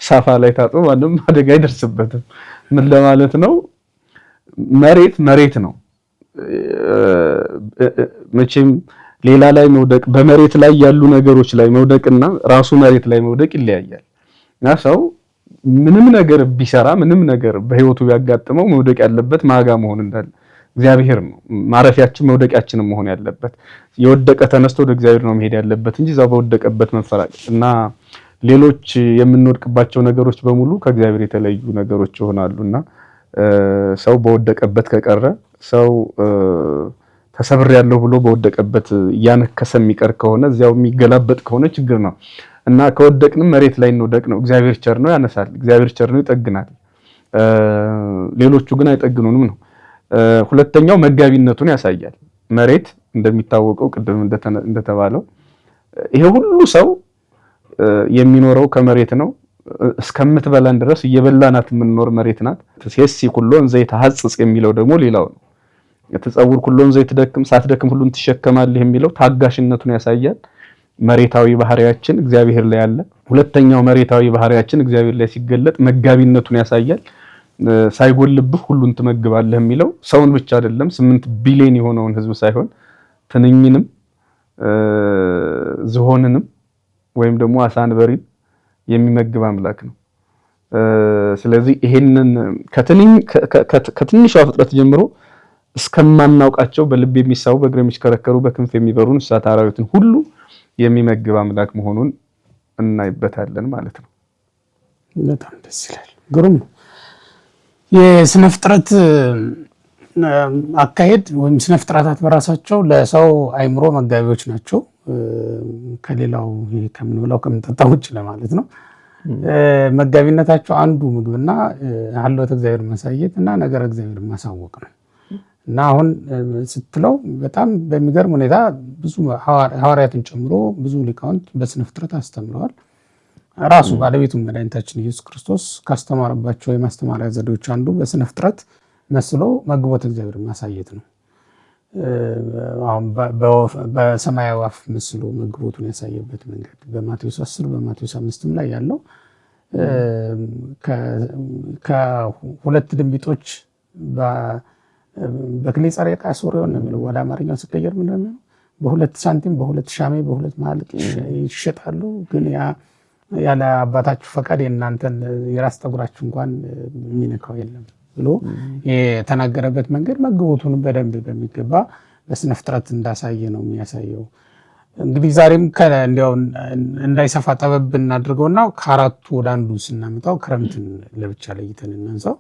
ሳፋ ላይ ታጥቦ ማንም አደጋ አይደርስበትም። ምን ለማለት ነው? መሬት ነው። መቼም ሌላ ላይ መውደቅ በመሬት ላይ ያሉ ነገሮች ላይ መውደቅና ራሱ መሬት ላይ መውደቅ ይለያያል። እና ሰው ምንም ነገር ቢሰራ ምንም ነገር በህይወቱ ቢያጋጥመው መውደቅ ያለበት ማጋ መሆን እንዳለ እግዚአብሔር ነው። ማረፊያችን መውደቂያችን መሆን ያለበት የወደቀ ተነስቶ ወደ እግዚአብሔር ነው መሄድ ያለበት እንጂ እዛው በወደቀበት መንፈራገጥ እና ሌሎች የምንወድቅባቸው ነገሮች በሙሉ ከእግዚአብሔር የተለዩ ነገሮች ይሆናሉና ሰው በወደቀበት ከቀረ ሰው ተሰብር ያለው ብሎ በወደቀበት ያነከሰ የሚቀር ከሆነ እዚያው የሚገላበጥ ከሆነ ችግር ነው እና ከወደቅንም መሬት ላይ እንወደቅ ነው። እግዚአብሔር ቸር ነው፣ ያነሳል። እግዚአብሔር ቸር ነው፣ ይጠግናል። ሌሎቹ ግን አይጠግኑንም ነው። ሁለተኛው መጋቢነቱን ያሳያል። መሬት እንደሚታወቀው ቅድም እንደተባለው ይሄ ሁሉ ሰው የሚኖረው ከመሬት ነው። እስከምትበላን ድረስ እየበላናት የምንኖር መሬት ናት። ተሴሲ ኩሎን ዘይት ሐጽጽ የሚለው ደግሞ ሌላው ነው። የተጸውር ኩሎን ዘይት ደክም ሳትደክም ሁሉን ትሸከማለህ የሚለው ታጋሽነቱን ያሳያል። መሬታዊ ባህሪያችን እግዚአብሔር ላይ አለ። ሁለተኛው መሬታዊ ባህሪያችን እግዚአብሔር ላይ ሲገለጥ መጋቢነቱን ያሳያል። ሳይጎልብህ ሁሉን ትመግባለህ የሚለው ሰውን ብቻ አይደለም 8 ቢሊዮን የሆነውን ህዝብ ሳይሆን ትንኝንም ዝሆንንም ወይም ደግሞ አሳንበሪን የሚመግብ አምላክ ነው። ስለዚህ ይሄንን ከትንሿ ፍጥረት ጀምሮ እስከማናውቃቸው በልብ የሚሳቡ በእግር የሚሽከረከሩ በክንፍ የሚበሩ እንስሳት አራዊትን ሁሉ የሚመግብ አምላክ መሆኑን እናይበታለን ማለት ነው። በጣም ደስ ይላል። ግሩም ነው። የስነ ፍጥረት አካሄድ ወይም ስነ ፍጥረታት በራሳቸው ለሰው አይምሮ መጋቢዎች ናቸው። ከሌላው ከምንብላው ከምንጠጣው ውጭ ለማለት ነው። መጋቢነታቸው አንዱ ምግብና ሀልወተ እግዚአብሔር ማሳየት እና ነገረ እግዚአብሔር ማሳወቅ ነው እና አሁን ስትለው በጣም በሚገርም ሁኔታ ብዙ ሐዋርያትን ጨምሮ ብዙ ሊቃውንት በስነ ፍጥረት አስተምረዋል። ራሱ ባለቤቱ መድኃኒታችን ኢየሱስ ክርስቶስ ካስተማረባቸው የማስተማሪያ ዘዴዎች አንዱ በስነ ፍጥረት መስሎ መግቦት እግዚአብሔር ማሳየት ነው። አሁን በሰማያዊ አፍ መስሎ መግቦቱን ያሳየበት መንገድ በማቴዎስ 10 በማቴዎስ 5 ላይ ያለው ከሁለት ድንቢጦች በክሌ ጸሬቃ ሶሪዮን ነው የሚለው። ወደ አማርኛው ሲቀየር ምንድን ነው? በሁለት ሳንቲም በሁለት ሻሜ በሁለት ማለቅ ይሸጣሉ፣ ግን ያለ አባታችሁ ፈቃድ የእናንተን የራስ ጠጉራችሁ እንኳን የሚነካው የለም ብሎ የተናገረበት መንገድ መግቦቱን በደንብ በሚገባ በስነ ፍጥረት እንዳሳየ ነው የሚያሳየው። እንግዲህ ዛሬም እንዲያው እንዳይሰፋ ጠበብ እናድርገውና ከአራቱ ወደ አንዱ ስናመጣው ክረምትን ለብቻ ለይተን እናንሳው።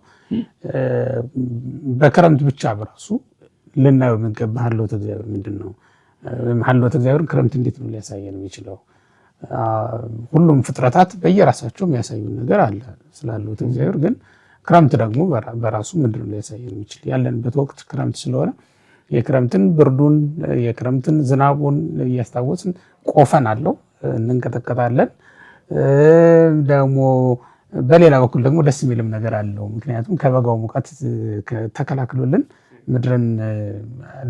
በክረምት ብቻ በራሱ ልናየው የሚገባ ሀልወተ እግዚአብሔር ምንድን ነው? ወይም ሀልወተ እግዚአብሔርን ክረምት እንዴት ነው ሊያሳየን የሚችለው? ሁሉም ፍጥረታት በየራሳቸው የሚያሳዩን ነገር አለ ስላለወተ እግዚአብሔር፣ ግን ክረምት ደግሞ በራሱ ምንድን ነው ሊያሳየን የሚችል? ያለንበት ወቅት ክረምት ስለሆነ የክረምትን ብርዱን የክረምትን ዝናቡን እያስታወስን ቆፈን አለው እንንቀጠቀጣለን። ደግሞ በሌላ በኩል ደግሞ ደስ የሚልም ነገር አለው። ምክንያቱም ከበጋው ሙቀት ተከላክሎልን ምድርን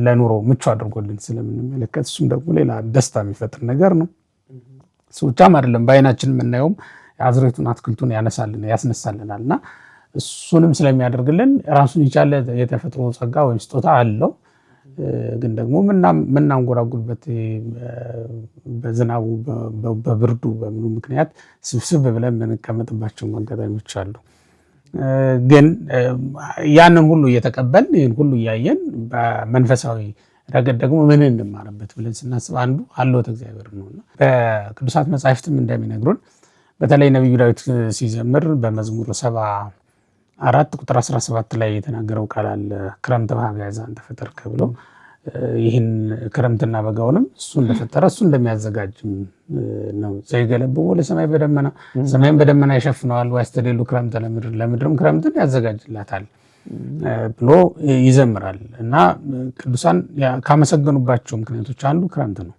ለኑሮ ምቹ አድርጎልን ስለምንመለከት እሱም ደግሞ ሌላ ደስታ የሚፈጥር ነገር ነው። እሱ ብቻም አይደለም፣ በአይናችን የምናየውም አዝሬቱን አትክልቱን ያስነሳልናል እና እሱንም ስለሚያደርግልን ራሱን የቻለ የተፈጥሮ ጸጋ ወይም ስጦታ አለው። ግን ደግሞ ምናንጎራጉርበት በዝናቡ በብርዱ በምኑ ምክንያት ስብስብ ብለን የምንቀመጥባቸው አጋጣሚዎች አሉ። ግን ያንን ሁሉ እየተቀበል ይህን ሁሉ እያየን በመንፈሳዊ ረገድ ደግሞ ምን እንማርበት ብለን ስናስብ አንዱ ሀልዎተ እግዚአብሔር ነውና በቅዱሳት መጻሕፍትም እንደሚነግሩን በተለይ ነቢዩ ዳዊት ሲዘምር በመዝሙር 74 ቁጥር 17 ላይ የተናገረው ቃል አለ። ክረምተ በኀበያ ዘአንተ ፈጠርከ ብሎ ይህን ክረምትና በጋውንም እሱ እንደፈጠረ እሱ እንደሚያዘጋጅም ነው። ዘይገለብቦ ለሰማይ በደመና ሰማይን በደመና ይሸፍነዋል፣ ወያስተድሉ ክረምተ ለምድር ለምድርም ክረምትን ያዘጋጅላታል ብሎ ይዘምራል። እና ቅዱሳን ካመሰገኑባቸው ምክንያቶች አንዱ ክረምት ነው።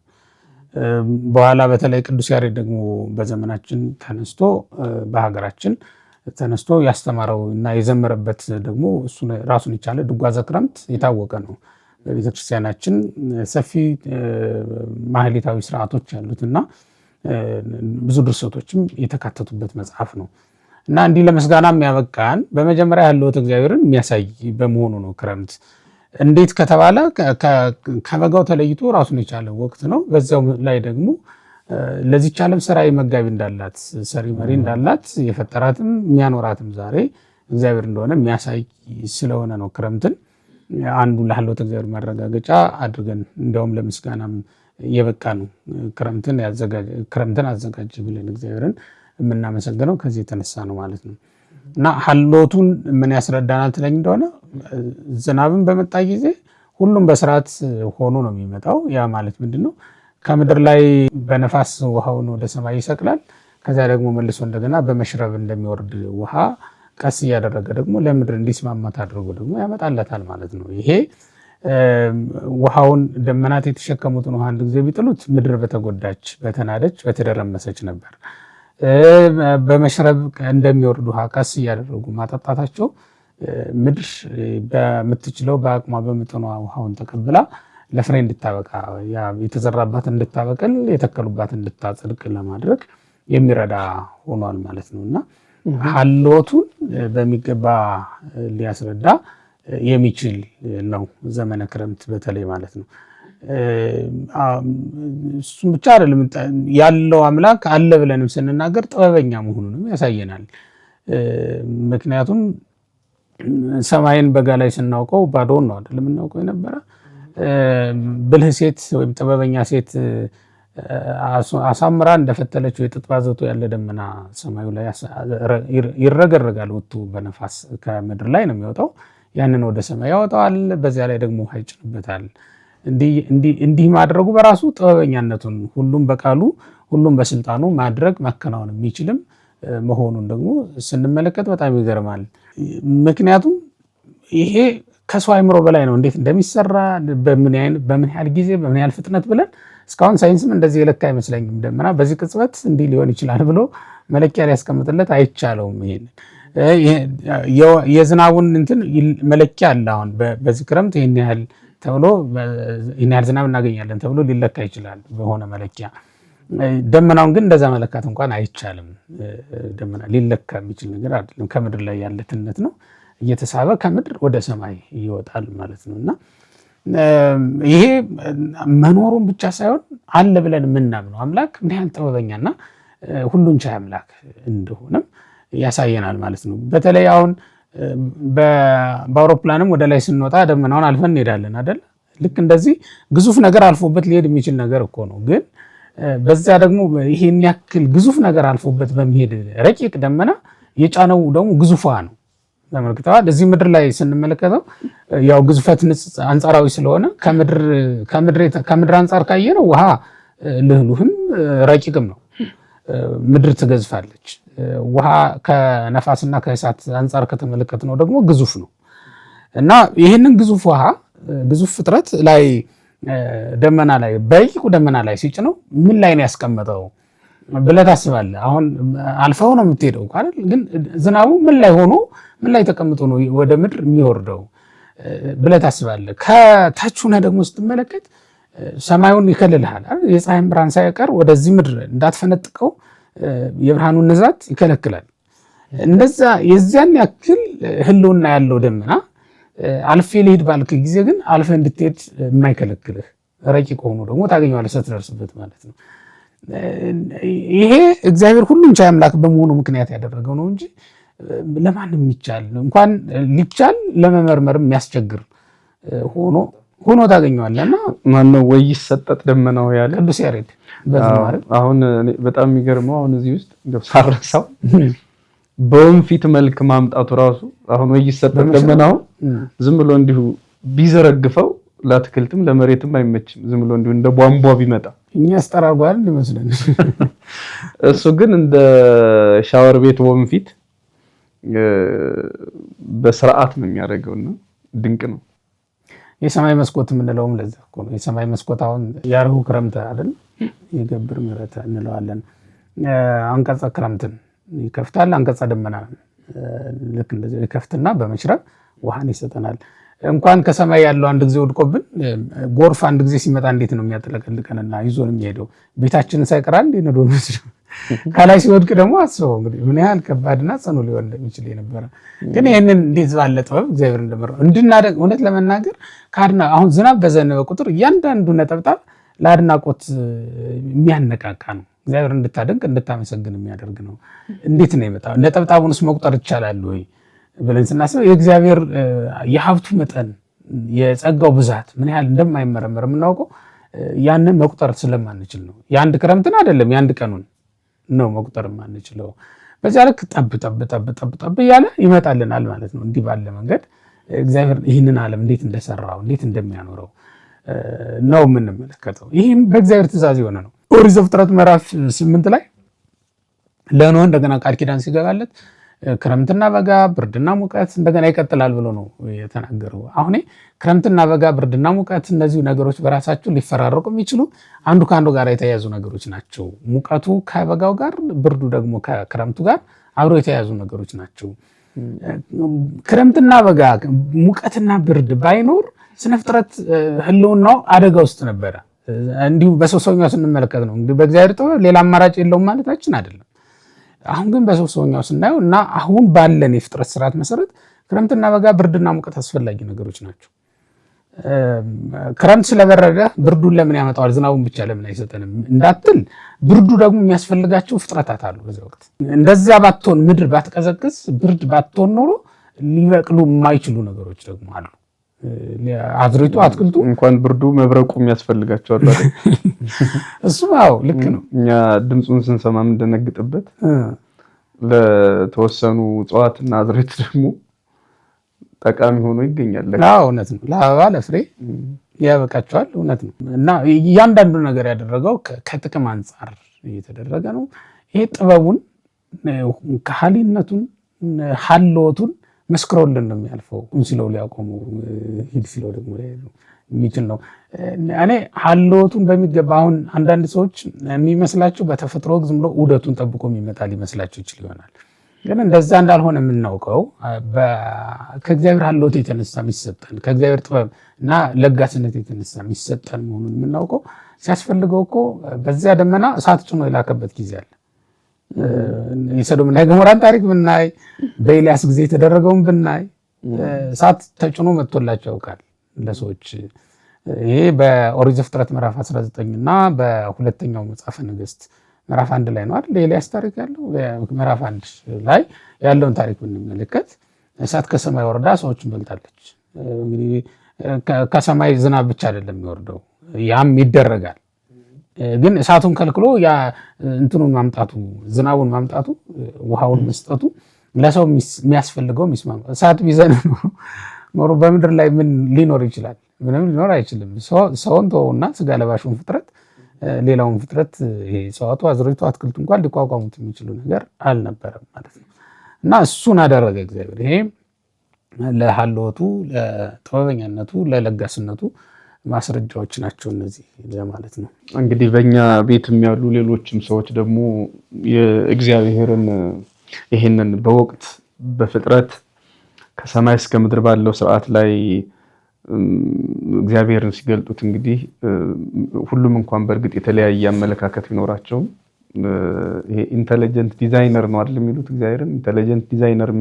በኋላ በተለይ ቅዱስ ያሬድ ደግሞ በዘመናችን ተነስቶ በሀገራችን ተነስቶ ያስተማረው እና የዘመረበት ደግሞ እሱ ራሱን የቻለ ድጓ ዘክረምት የታወቀ ነው። በቤተክርስቲያናችን ሰፊ ማህሌታዊ ስርዓቶች ያሉት እና ብዙ ድርሰቶችም የተካተቱበት መጽሐፍ ነው እና እንዲህ ለምስጋና የሚያበቃን በመጀመሪያ ሀልዎተ እግዚአብሔርን የሚያሳይ በመሆኑ ነው። ክረምት እንዴት ከተባለ ከበጋው ተለይቶ ራሱን የቻለ ወቅት ነው። በዚያው ላይ ደግሞ ለዚች ዓለም ሰራዊ መጋቢ እንዳላት ሰሪ መሪ እንዳላት የፈጠራትም የሚያኖራትም ዛሬ እግዚአብሔር እንደሆነ የሚያሳይ ስለሆነ ነው ክረምትን አንዱ ለሀልዎተ እግዚአብሔር ማረጋገጫ አድርገን እንዲያውም ለምስጋናም የበቃ ነው። ክረምትን አዘጋጅ ብለን እግዚአብሔርን የምናመሰግነው ከዚህ የተነሳ ነው ማለት ነው። እና ሀልዎቱን ምን ያስረዳናል ትለኝ እንደሆነ ዝናብን በመጣ ጊዜ ሁሉም በስርዓት ሆኖ ነው የሚመጣው። ያ ማለት ምንድን ነው? ከምድር ላይ በነፋስ ውሃውን ወደ ሰማይ ይሰቅላል። ከዚያ ደግሞ መልሶ እንደገና በመሽረብ እንደሚወርድ ውሃ ቀስ እያደረገ ደግሞ ለምድር እንዲስማማት አድርጎ ደግሞ ያመጣለታል ማለት ነው። ይሄ ውሃውን ደመናት የተሸከሙትን ውሃ አንድ ጊዜ ቢጥሉት ምድር በተጎዳች፣ በተናደች፣ በተደረመሰች ነበር። በመሽረብ እንደሚወርድ ውሃ ቀስ እያደረጉ ማጠጣታቸው ምድር በምትችለው በአቅሟ በመጠኗ ውሃውን ተቀብላ ለፍሬ እንድታበቃ የተዘራባት እንድታበቅል የተከሉባት እንድታጸድቅ ለማድረግ የሚረዳ ሆኗል ማለት ነው እና ሀልዎቱን በሚገባ ሊያስረዳ የሚችል ነው ዘመነ ክረምት በተለይ ማለት ነው። እሱም ብቻ አይደለም፣ ያለው አምላክ አለ ብለንም ስንናገር ጥበበኛ መሆኑንም ያሳየናል። ምክንያቱም ሰማይን በጋ ላይ ስናውቀው ባዶውን ነው አይደለም የምናውቀው የነበረ። ብልህ ሴት ወይም ጥበበኛ ሴት አሳምራ እንደፈተለችው የጥጥ ባዘቶ ያለ ደመና ሰማዩ ላይ ይረገረጋል። ወጥቶ በነፋስ ከምድር ላይ ነው የሚወጣው። ያንን ወደ ሰማይ ያወጣዋል። በዚያ ላይ ደግሞ ውሃ ይጭንበታል። እንዲህ ማድረጉ በራሱ ጥበበኛነቱን ሁሉም በቃሉ ሁሉም በስልጣኑ ማድረግ ማከናወን የሚችልም መሆኑን ደግሞ ስንመለከት በጣም ይገርማል። ምክንያቱም ይሄ ከሰው አእምሮ በላይ ነው። እንዴት እንደሚሰራ በምን ያህል ጊዜ በምን ያህል ፍጥነት ብለን እስካሁን ሳይንስም እንደዚህ የለካ አይመስለኝም። ደመና በዚህ ቅጽበት እንዲህ ሊሆን ይችላል ብሎ መለኪያ ሊያስቀምጥለት አይቻለውም። የዝናቡን እንትን መለኪያ አለ። አሁን በዚህ ክረምት ይህን ያህል ተብሎ ይህን ያህል ዝናብ እናገኛለን ተብሎ ሊለካ ይችላል በሆነ መለኪያ። ደመናውን ግን እንደዛ መለካት እንኳን አይቻልም። ደመና ሊለካ የሚችል ነገር አይደለም። ከምድር ላይ ያለ ትነት ነው። እየተሳበ ከምድር ወደ ሰማይ ይወጣል ማለት ነው እና ይሄ መኖሩን ብቻ ሳይሆን አለ ብለን የምናምነው አምላክ ምን ያህል ጥበበኛና ሁሉን ቻይ አምላክ እንደሆነም ያሳየናል ማለት ነው። በተለይ አሁን በአውሮፕላንም ወደ ላይ ስንወጣ ደመናውን አልፈን እንሄዳለን አይደል? ልክ እንደዚህ ግዙፍ ነገር አልፎበት ሊሄድ የሚችል ነገር እኮ ነው። ግን በዛ ደግሞ ይሄን ያክል ግዙፍ ነገር አልፎበት በሚሄድ ረቂቅ ደመና የጫነው ደግሞ ግዙፏ ነው። ተመልክተዋል። እዚህ ምድር ላይ ስንመለከተው ያው ግዙፈት አንጻራዊ ስለሆነ ከምድር አንጻር ካየነው ውሃ ልህሉህም ረቂቅም ነው። ምድር ትገዝፋለች። ውሃ ከነፋስና ከእሳት አንጻር ከተመለከትነው ደግሞ ግዙፍ ነው እና ይህንን ግዙፍ ውሃ ግዙፍ ፍጥረት ላይ ደመና ላይ በረቂቁ ደመና ላይ ሲጭነው ምን ላይ ነው ያስቀመጠው ብለህ ታስባለህ። አሁን አልፈው ነው የምትሄደው አይደል? ግን ዝናቡ ምን ላይ ሆኖ ምን ላይ ተቀምጦ ነው ወደ ምድር የሚወርደው ብለህ ታስባለህ። ከታች ሆነህ ደግሞ ስትመለከት ሰማዩን ይከልልሃል አይደል? የፀሐይን ብርሃን ሳይቀር ወደዚህ ምድር እንዳትፈነጥቀው የብርሃኑን ንዛት ይከለክላል። እንደዛ የዚያን ያክል ህልውና ያለው ደመና አልፌ ልሂድ ባልክ ጊዜ ግን አልፈህ እንድትሄድ የማይከለክልህ ረቂቅ ሆኖ ደግሞ ታገኘዋለህ ስትደርስበት ማለት ነው። ይሄ እግዚአብሔር ሁሉም ቻይ አምላክ በመሆኑ ምክንያት ያደረገው ነው እንጂ ለማንም የሚቻል እንኳን ሊቻል ለመመርመር የሚያስቸግር ሆኖ ታገኘዋለህ። እና ማነው ወይ ይሰጠጥ ደመናው ያለ ቅዱስ ያሬድ አሁን በጣም የሚገርመው አሁን እዚህ ውስጥ እንደው ሳረሳው በወንፊት መልክ ማምጣቱ ራሱ አሁን ወይ ይሰጠጥ ደመናው ዝም ብሎ እንዲሁ ቢዘረግፈው ለአትክልትም ለመሬትም አይመችም። ዝም ብሎ እንዲሁ እንደ ቧንቧ ቢመጣ እኛ አስጠራጓል ይመስላል። እሱ ግን እንደ ሻወር ቤት ወንፊት በስርዓት ነው የሚያደርገውና ድንቅ ነው። የሰማይ መስኮት የምንለውም ለዛ እኮ ነው። የሰማይ መስኮት አሁን ያርሁ ክረምት አይደል? የገብር ምሕረት እንለዋለን። አንቀጸ ክረምትን ይከፍታል፣ አንቀጸ ደመና ልክ እንደዚህ ይከፍትና በመሽረብ ውሃን ይሰጠናል። እንኳን ከሰማይ ያለው አንድ ጊዜ ወድቆብን ጎርፍ አንድ ጊዜ ሲመጣ እንዴት ነው የሚያጥለቀልቀንና ይዞን የሚሄደው ቤታችንን ሳይቀራል እንዴ ነው ወስዶ ከላይ ሲወድቅ ደግሞ አስበው እንግዲህ ምን ያህል ከባድና ጽኑ ሊሆን እንደሚችል የነበረ ግን ይህንን እንዴት ባለ ጥበብ እግዚአብሔር እንደመራው እንድናደግ እውነት ለመናገር አሁን ዝናብ በዘነበ ቁጥር እያንዳንዱ ነጠብጣብ ለአድናቆት የሚያነቃቃ ነው። እግዚአብሔር እንድታደንቅ እንድታመሰግን የሚያደርግ ነው። እንዴት ነው የመጣው? ነጠብጣቡንስ መቁጠር ይቻላል ወይ ብለን ስናስብ የእግዚአብሔር የሀብቱ መጠን የጸጋው ብዛት ምን ያህል እንደማይመረመር የምናውቀው ያንን መቁጠር ስለማንችል ነው። የአንድ ክረምትን አይደለም የአንድ ቀኑን ነው መቁጠር የማንችለው። በዚያ ልክ ጠብ እያለ ይመጣልናል ማለት ነው። እንዲህ ባለ መንገድ እግዚአብሔር ይህንን ዓለም እንዴት እንደሰራው እንዴት እንደሚያኖረው ነው የምንመለከተው። ይህም በእግዚአብሔር ትእዛዝ የሆነ ነው። ኦሪት ዘፍጥረት ምዕራፍ 8 ላይ ለኖህ እንደገና ቃል ኪዳን ሲገባለት ክረምትና በጋ ብርድና ሙቀት እንደገና ይቀጥላል ብሎ ነው የተናገረው። አሁን ክረምትና በጋ ብርድና ሙቀት እነዚህ ነገሮች በራሳቸው ሊፈራረቁ የሚችሉ አንዱ ከአንዱ ጋር የተያያዙ ነገሮች ናቸው። ሙቀቱ ከበጋው ጋር፣ ብርዱ ደግሞ ከክረምቱ ጋር አብሮ የተያያዙ ነገሮች ናቸው። ክረምትና በጋ ሙቀትና ብርድ ባይኖር ስነ ፍጥረት ህልውናው አደጋ ውስጥ ነበረ። እንዲሁ በሰውኛው ስንመለከት ነው እንግዲህ በእግዚአብሔር ጥበብ ሌላ አማራጭ የለውም ማለታችን አይደለም። አሁን ግን በሰውኛው ስናየው እና አሁን ባለን የፍጥረት ስርዓት መሰረት ክረምትና በጋ ብርድና ሙቀት አስፈላጊ ነገሮች ናቸው። ክረምት ስለበረደ ብርዱን ለምን ያመጣዋል? ዝናቡን ብቻ ለምን አይሰጠንም እንዳትል፣ ብርዱ ደግሞ የሚያስፈልጋቸው ፍጥረታት አሉ። በዚህ ወቅት እንደዚያ ባትሆን ምድር ባትቀዘቅዝ ብርድ ባትሆን ኖሮ ሊበቅሉ የማይችሉ ነገሮች ደግሞ አሉ። አዝሪቱ አትክልቱ እንኳን ብርዱ መብረቁ የሚያስፈልጋቸው አሉ አይደል? እሱም አዎ ልክ ነው። እኛ ድምፁን ስንሰማ የምንደነግጥበት ለተወሰኑ እጽዋትና አዝሪት ደግሞ ጠቃሚ ሆኖ ይገኛል። አዎ እውነት ነው። ለአበባ ለፍሬ ያበቃቸዋል። እውነት ነው። እና እያንዳንዱ ነገር ያደረገው ከጥቅም አንጻር እየተደረገ ነው። ይሄ ጥበቡን ከሃሊነቱን ሀልዎቱን መስክሮልን ነው የሚያልፈው። ቁም ሲለው ሊያቆሙ ሂድ ሲለው ደግሞ የሚችል ነው። እኔ ሀልዎቱን በሚገባ አሁን አንዳንድ ሰዎች የሚመስላቸው በተፈጥሮ ዝም ብሎ ዑደቱን ጠብቆ የሚመጣ ሊመስላቸው ይችል ይሆናል። ግን እንደዛ እንዳልሆነ የምናውቀው ከእግዚአብሔር ሀልዎት የተነሳ የሚሰጠን ከእግዚአብሔር ጥበብ እና ለጋስነት የተነሳ የሚሰጠን መሆኑን የምናውቀው ሲያስፈልገው እኮ በዚያ ደመና እሳት ጭኖ የላከበት ጊዜ አለ። የሰዶምና የገሞራን ታሪክ ብናይ በኤልያስ ጊዜ የተደረገውን ብናይ እሳት ተጭኖ መጥቶላቸው ያውቃል ለሰዎች። ይሄ በኦሪት ዘፍጥረት ምዕራፍ 19 እና በሁለተኛው መጽሐፈ ነገሥት ምዕራፍ 1 ላይ ነው አይደል የኤልያስ ታሪክ ያለው። ምዕራፍ 1 ላይ ያለውን ታሪክ ብንመለከት እሳት ከሰማይ ወርዳ ሰዎችን በልታለች። እንግዲህ ከሰማይ ዝናብ ብቻ አይደለም የሚወርደው፣ ያም ይደረጋል። ግን እሳቱን ከልክሎ ያ እንትኑን ማምጣቱ ዝናቡን ማምጣቱ ውሃውን መስጠቱ ለሰው የሚያስፈልገው የሚስማማ እሳት ቢዘንብ ኖሮ በምድር ላይ ምን ሊኖር ይችላል? ምንም ሊኖር አይችልም። ሰውን ተወውና ስጋ ለባሹን ፍጥረት ሌላውን ፍጥረት እጽዋቱ፣ አዝርዕቱ፣ አትክልቱ እንኳን ሊቋቋሙት የሚችሉ ነገር አልነበረም ማለት ነው። እና እሱን አደረገ እግዚአብሔር። ይሄ ለሀልዎቱ፣ ለጥበበኛነቱ፣ ለለጋስነቱ ማስረጃዎች ናቸው እነዚህ ለማለት ነው። እንግዲህ በእኛ ቤትም ያሉ ሌሎችም ሰዎች ደግሞ የእግዚአብሔርን ይሄንን በወቅት በፍጥረት ከሰማይ እስከ ምድር ባለው ስርዓት ላይ እግዚአብሔርን ሲገልጡት እንግዲህ ሁሉም እንኳን በእርግጥ የተለያየ አመለካከት ቢኖራቸውም ይሄ ኢንተለጀንት ዲዛይነር ነው አይደል የሚሉት እግዚአብሔርን። ኢንተለጀንት ዲዛይነር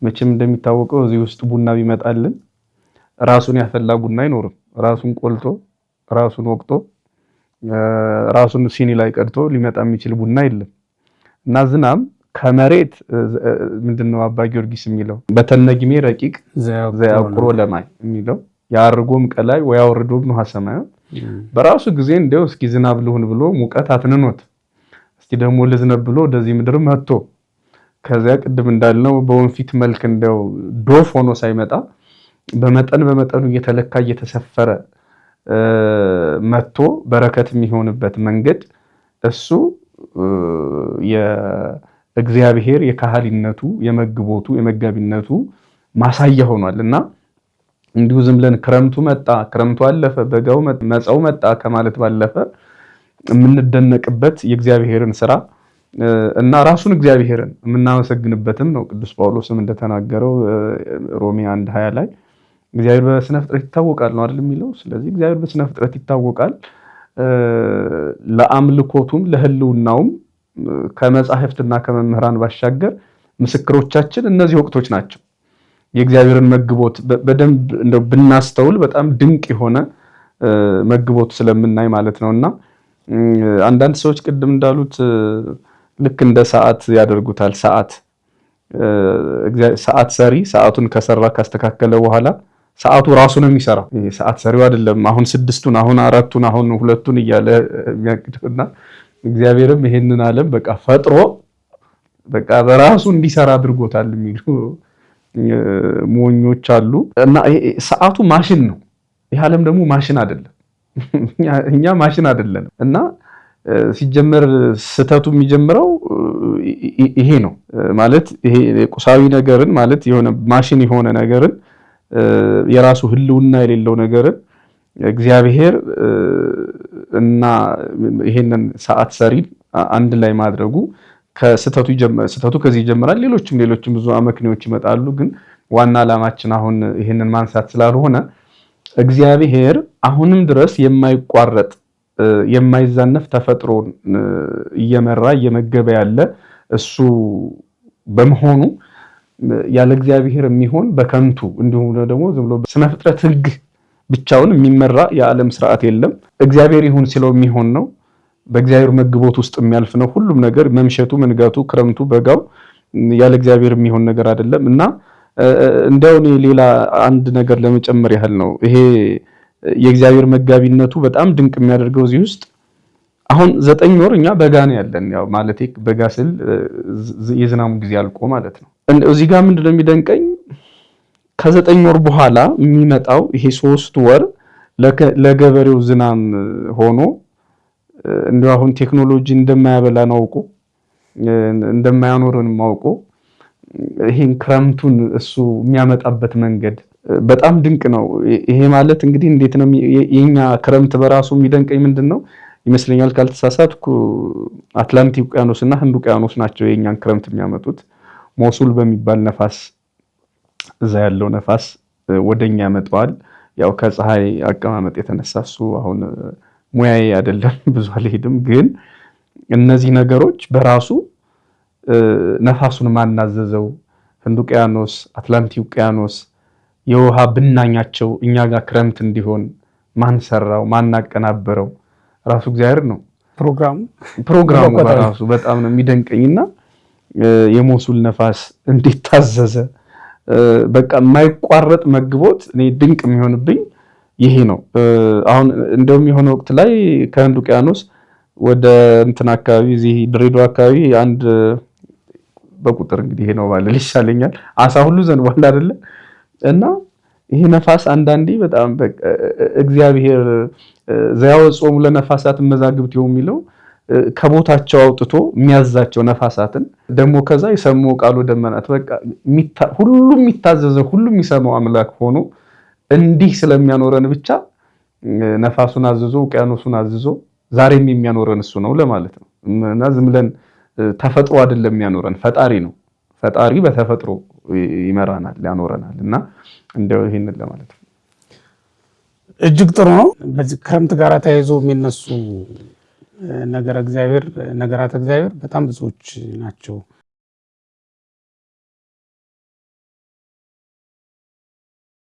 መቼም እንደሚታወቀው እዚህ ውስጥ ቡና ቢመጣልን ራሱን ያፈላ ቡና አይኖርም። ራሱን ቆልቶ ራሱን ወቅቶ ራሱን ሲኒ ላይ ቀድቶ ሊመጣ የሚችል ቡና የለም። እና ዝናብ ከመሬት ምንድነው አባ ጊዮርጊስ የሚለው በተነግሜ ረቂቅ ዘያቁሮ ለማይ የሚለው ያርጎም ቀላይ ወያወርዶም ነው ሰማዩ በራሱ ጊዜ እንደው እስኪ ዝናብ ልሁን ብሎ ሙቀት አትንኖት እስኪ ደግሞ ልዝነብ ብሎ ወደዚህ ምድር መጥቶ ከዚያ ቅድም እንዳልነው በወንፊት መልክ እንደው ዶፍ ሆኖ ሳይመጣ በመጠኑ እየተለካ እየተሰፈረ መጥቶ በረከት የሚሆንበት መንገድ እሱ የእግዚአብሔር የካህሊነቱ የመግቦቱ የመጋቢነቱ ማሳያ ሆኗልና እንዲሁ ዝም ብለን ክረምቱ መጣ ክረምቱ አለፈ በጋው መጻው መጣ ከማለት ባለፈ የምንደነቅበት የእግዚአብሔርን ስራ እና ራሱን እግዚአብሔርን የምናመሰግንበትም ነው። ቅዱስ ጳውሎስም እንደተናገረው ሮሜ 1:20 ላይ እግዚአብሔር በስነ ፍጥረት ይታወቃል ነው አይደል የሚለው። ስለዚህ እግዚአብሔር በስነ ፍጥረት ይታወቃል። ለአምልኮቱም ለህልውናውም ከመጻሕፍትና ከመምህራን ባሻገር ምስክሮቻችን እነዚህ ወቅቶች ናቸው። የእግዚአብሔርን መግቦት በደንብ እንደው ብናስተውል በጣም ድንቅ የሆነ መግቦት ስለምናይ ማለት ነውና አንዳንድ ሰዎች ቅድም እንዳሉት ልክ እንደ ሰዓት ያደርጉታል። ሰዓት ሰሪ ሰዓቱን ከሰራ ካስተካከለ በኋላ ሰዓቱ ራሱ ነው የሚሰራው። ይሄ ሰዓት ሰሪው አይደለም አሁን 6ቱን አሁን 4ቱን አሁን 2ቱን እያለ የሚያቅድና እግዚአብሔርም ይሄንን ዓለም በቃ ፈጥሮ በቃ በራሱ እንዲሰራ አድርጎታል የሚሉ ሞኞች አሉ። እና ሰዓቱ ማሽን ነው። ይሄ ዓለም ደግሞ ማሽን አይደለም። እኛ ማሽን አይደለንም። እና ሲጀመር ስተቱ የሚጀምረው ይሄ ነው ማለት ይሄ ቁሳዊ ነገርን ማለት የሆነ ማሽን የሆነ ነገርን የራሱ ህልውና የሌለው ነገርን እግዚአብሔር እና ይሄንን ሰዓት ሰሪ አንድ ላይ ማድረጉ ከስተቱ ከዚህ ይጀምራል። ሌሎችም ብዙ አመክንዮች ይመጣሉ። ግን ዋና ዓላማችን አሁን ይሄንን ማንሳት ስላልሆነ እግዚአብሔር አሁንም ድረስ የማይቋረጥ የማይዛነፍ ተፈጥሮን እየመራ እየመገበ ያለ እሱ በመሆኑ ያለ እግዚአብሔር የሚሆን በከንቱ እንዲሁም ደግሞ ዝም ብሎ ስነ ፍጥረት ህግ ብቻውን የሚመራ የዓለም ስርዓት የለም። እግዚአብሔር ይሁን ሲለው የሚሆን ነው። በእግዚአብሔር መግቦት ውስጥ የሚያልፍ ነው ሁሉም ነገር። መምሸቱ፣ መንጋቱ፣ ክረምቱ፣ በጋው ያለ እግዚአብሔር የሚሆን ነገር አይደለም። እና እንደው ሌላ አንድ ነገር ለመጨመር ያህል ነው ይሄ የእግዚአብሔር መጋቢነቱ በጣም ድንቅ የሚያደርገው እዚህ ውስጥ አሁን 9 ወር እኛ በጋ ነው ያለን። ያው ማለት በጋ ስል የዝናሙ ጊዜ አልቆ ማለት ነው። እዚህ ጋር ምንድነው የሚደንቀኝ ከ9 ወር በኋላ የሚመጣው ይሄ 3 ወር ለገበሬው ዝናም ሆኖ እንደው አሁን ቴክኖሎጂ እንደማያበላን አውቆ እንደማያኖረን አውቆ ይሄን ክረምቱን እሱ የሚያመጣበት መንገድ በጣም ድንቅ ነው። ይሄ ማለት እንግዲህ እንዴት ነው የኛ ክረምት በራሱ የሚደንቀኝ ምንድነው ይመስለኛል ካልተሳሳትኩ አትላንቲክ ውቅያኖስ እና ህንድ ውቅያኖስ ናቸው የኛን ክረምት የሚያመጡት። ሞሱል በሚባል ነፋስ እዛ ያለው ነፋስ ወደኛ ያመጣዋል። ያው ከፀሐይ አቀማመጥ የተነሳ እሱ አሁን ሙያዬ አይደለም ብዙ አልሄድም። ግን እነዚህ ነገሮች በራሱ ነፋሱን ማናዘዘው ህንድ ውቅያኖስ አትላንቲክ ውቅያኖስ የውሃ ብናኛቸው እኛ ጋር ክረምት እንዲሆን ማን ሰራው ማን አቀናበረው? ራሱ እግዚአብሔር ነው። ፕሮግራሙ በራሱ በጣም ነው የሚደንቀኝና የሞሱል ነፋስ እንዴት ታዘዘ በቃ የማይቋረጥ መግቦት እኔ ድንቅ የሚሆንብኝ ይሄ ነው። አሁን እንደውም የሆነ ወቅት ላይ ከህንድ ውቅያኖስ ወደ እንትን አካባቢ እዚህ ድሬዳዋ አካባቢ አንድ በቁጥር እንግዲህ ይሄ ነው ማለት ይሻለኛል አሳ ሁሉ ዘንቧል አይደለ? እና ይሄ ነፋስ አንዳንዴ በጣም በቃ እግዚአብሔር ዘያወጾሙ ለነፋሳት መዛግብት ይሁን የሚለው ከቦታቸው አውጥቶ የሚያዛቸው ነፋሳትን ደግሞ ከዛ የሰማው ቃሉ ደመናት በቃ ሁሉም የሚታዘዘው ሁሉም የሚሰማው አምላክ ሆኖ እንዲህ ስለሚያኖረን ብቻ ነፋሱን አዝዞ ውቅያኖሱን አዝዞ ዛሬም የሚያኖረን እሱ ነው ለማለት ነው። እና ዝም ብለን ተፈጥሮ አይደለም የሚያኖረን፣ ፈጣሪ ነው። ፈጣሪ በተፈጥሮ ይመራናል ያኖረናል። እና እንደው ይሄንን ለማለት ነው። እጅግ ጥሩ ነው። በዚህ ክረምት ጋር ተያይዞ የሚነሱ ነገራት እግዚአብሔር በጣም ብዙዎች ናቸው።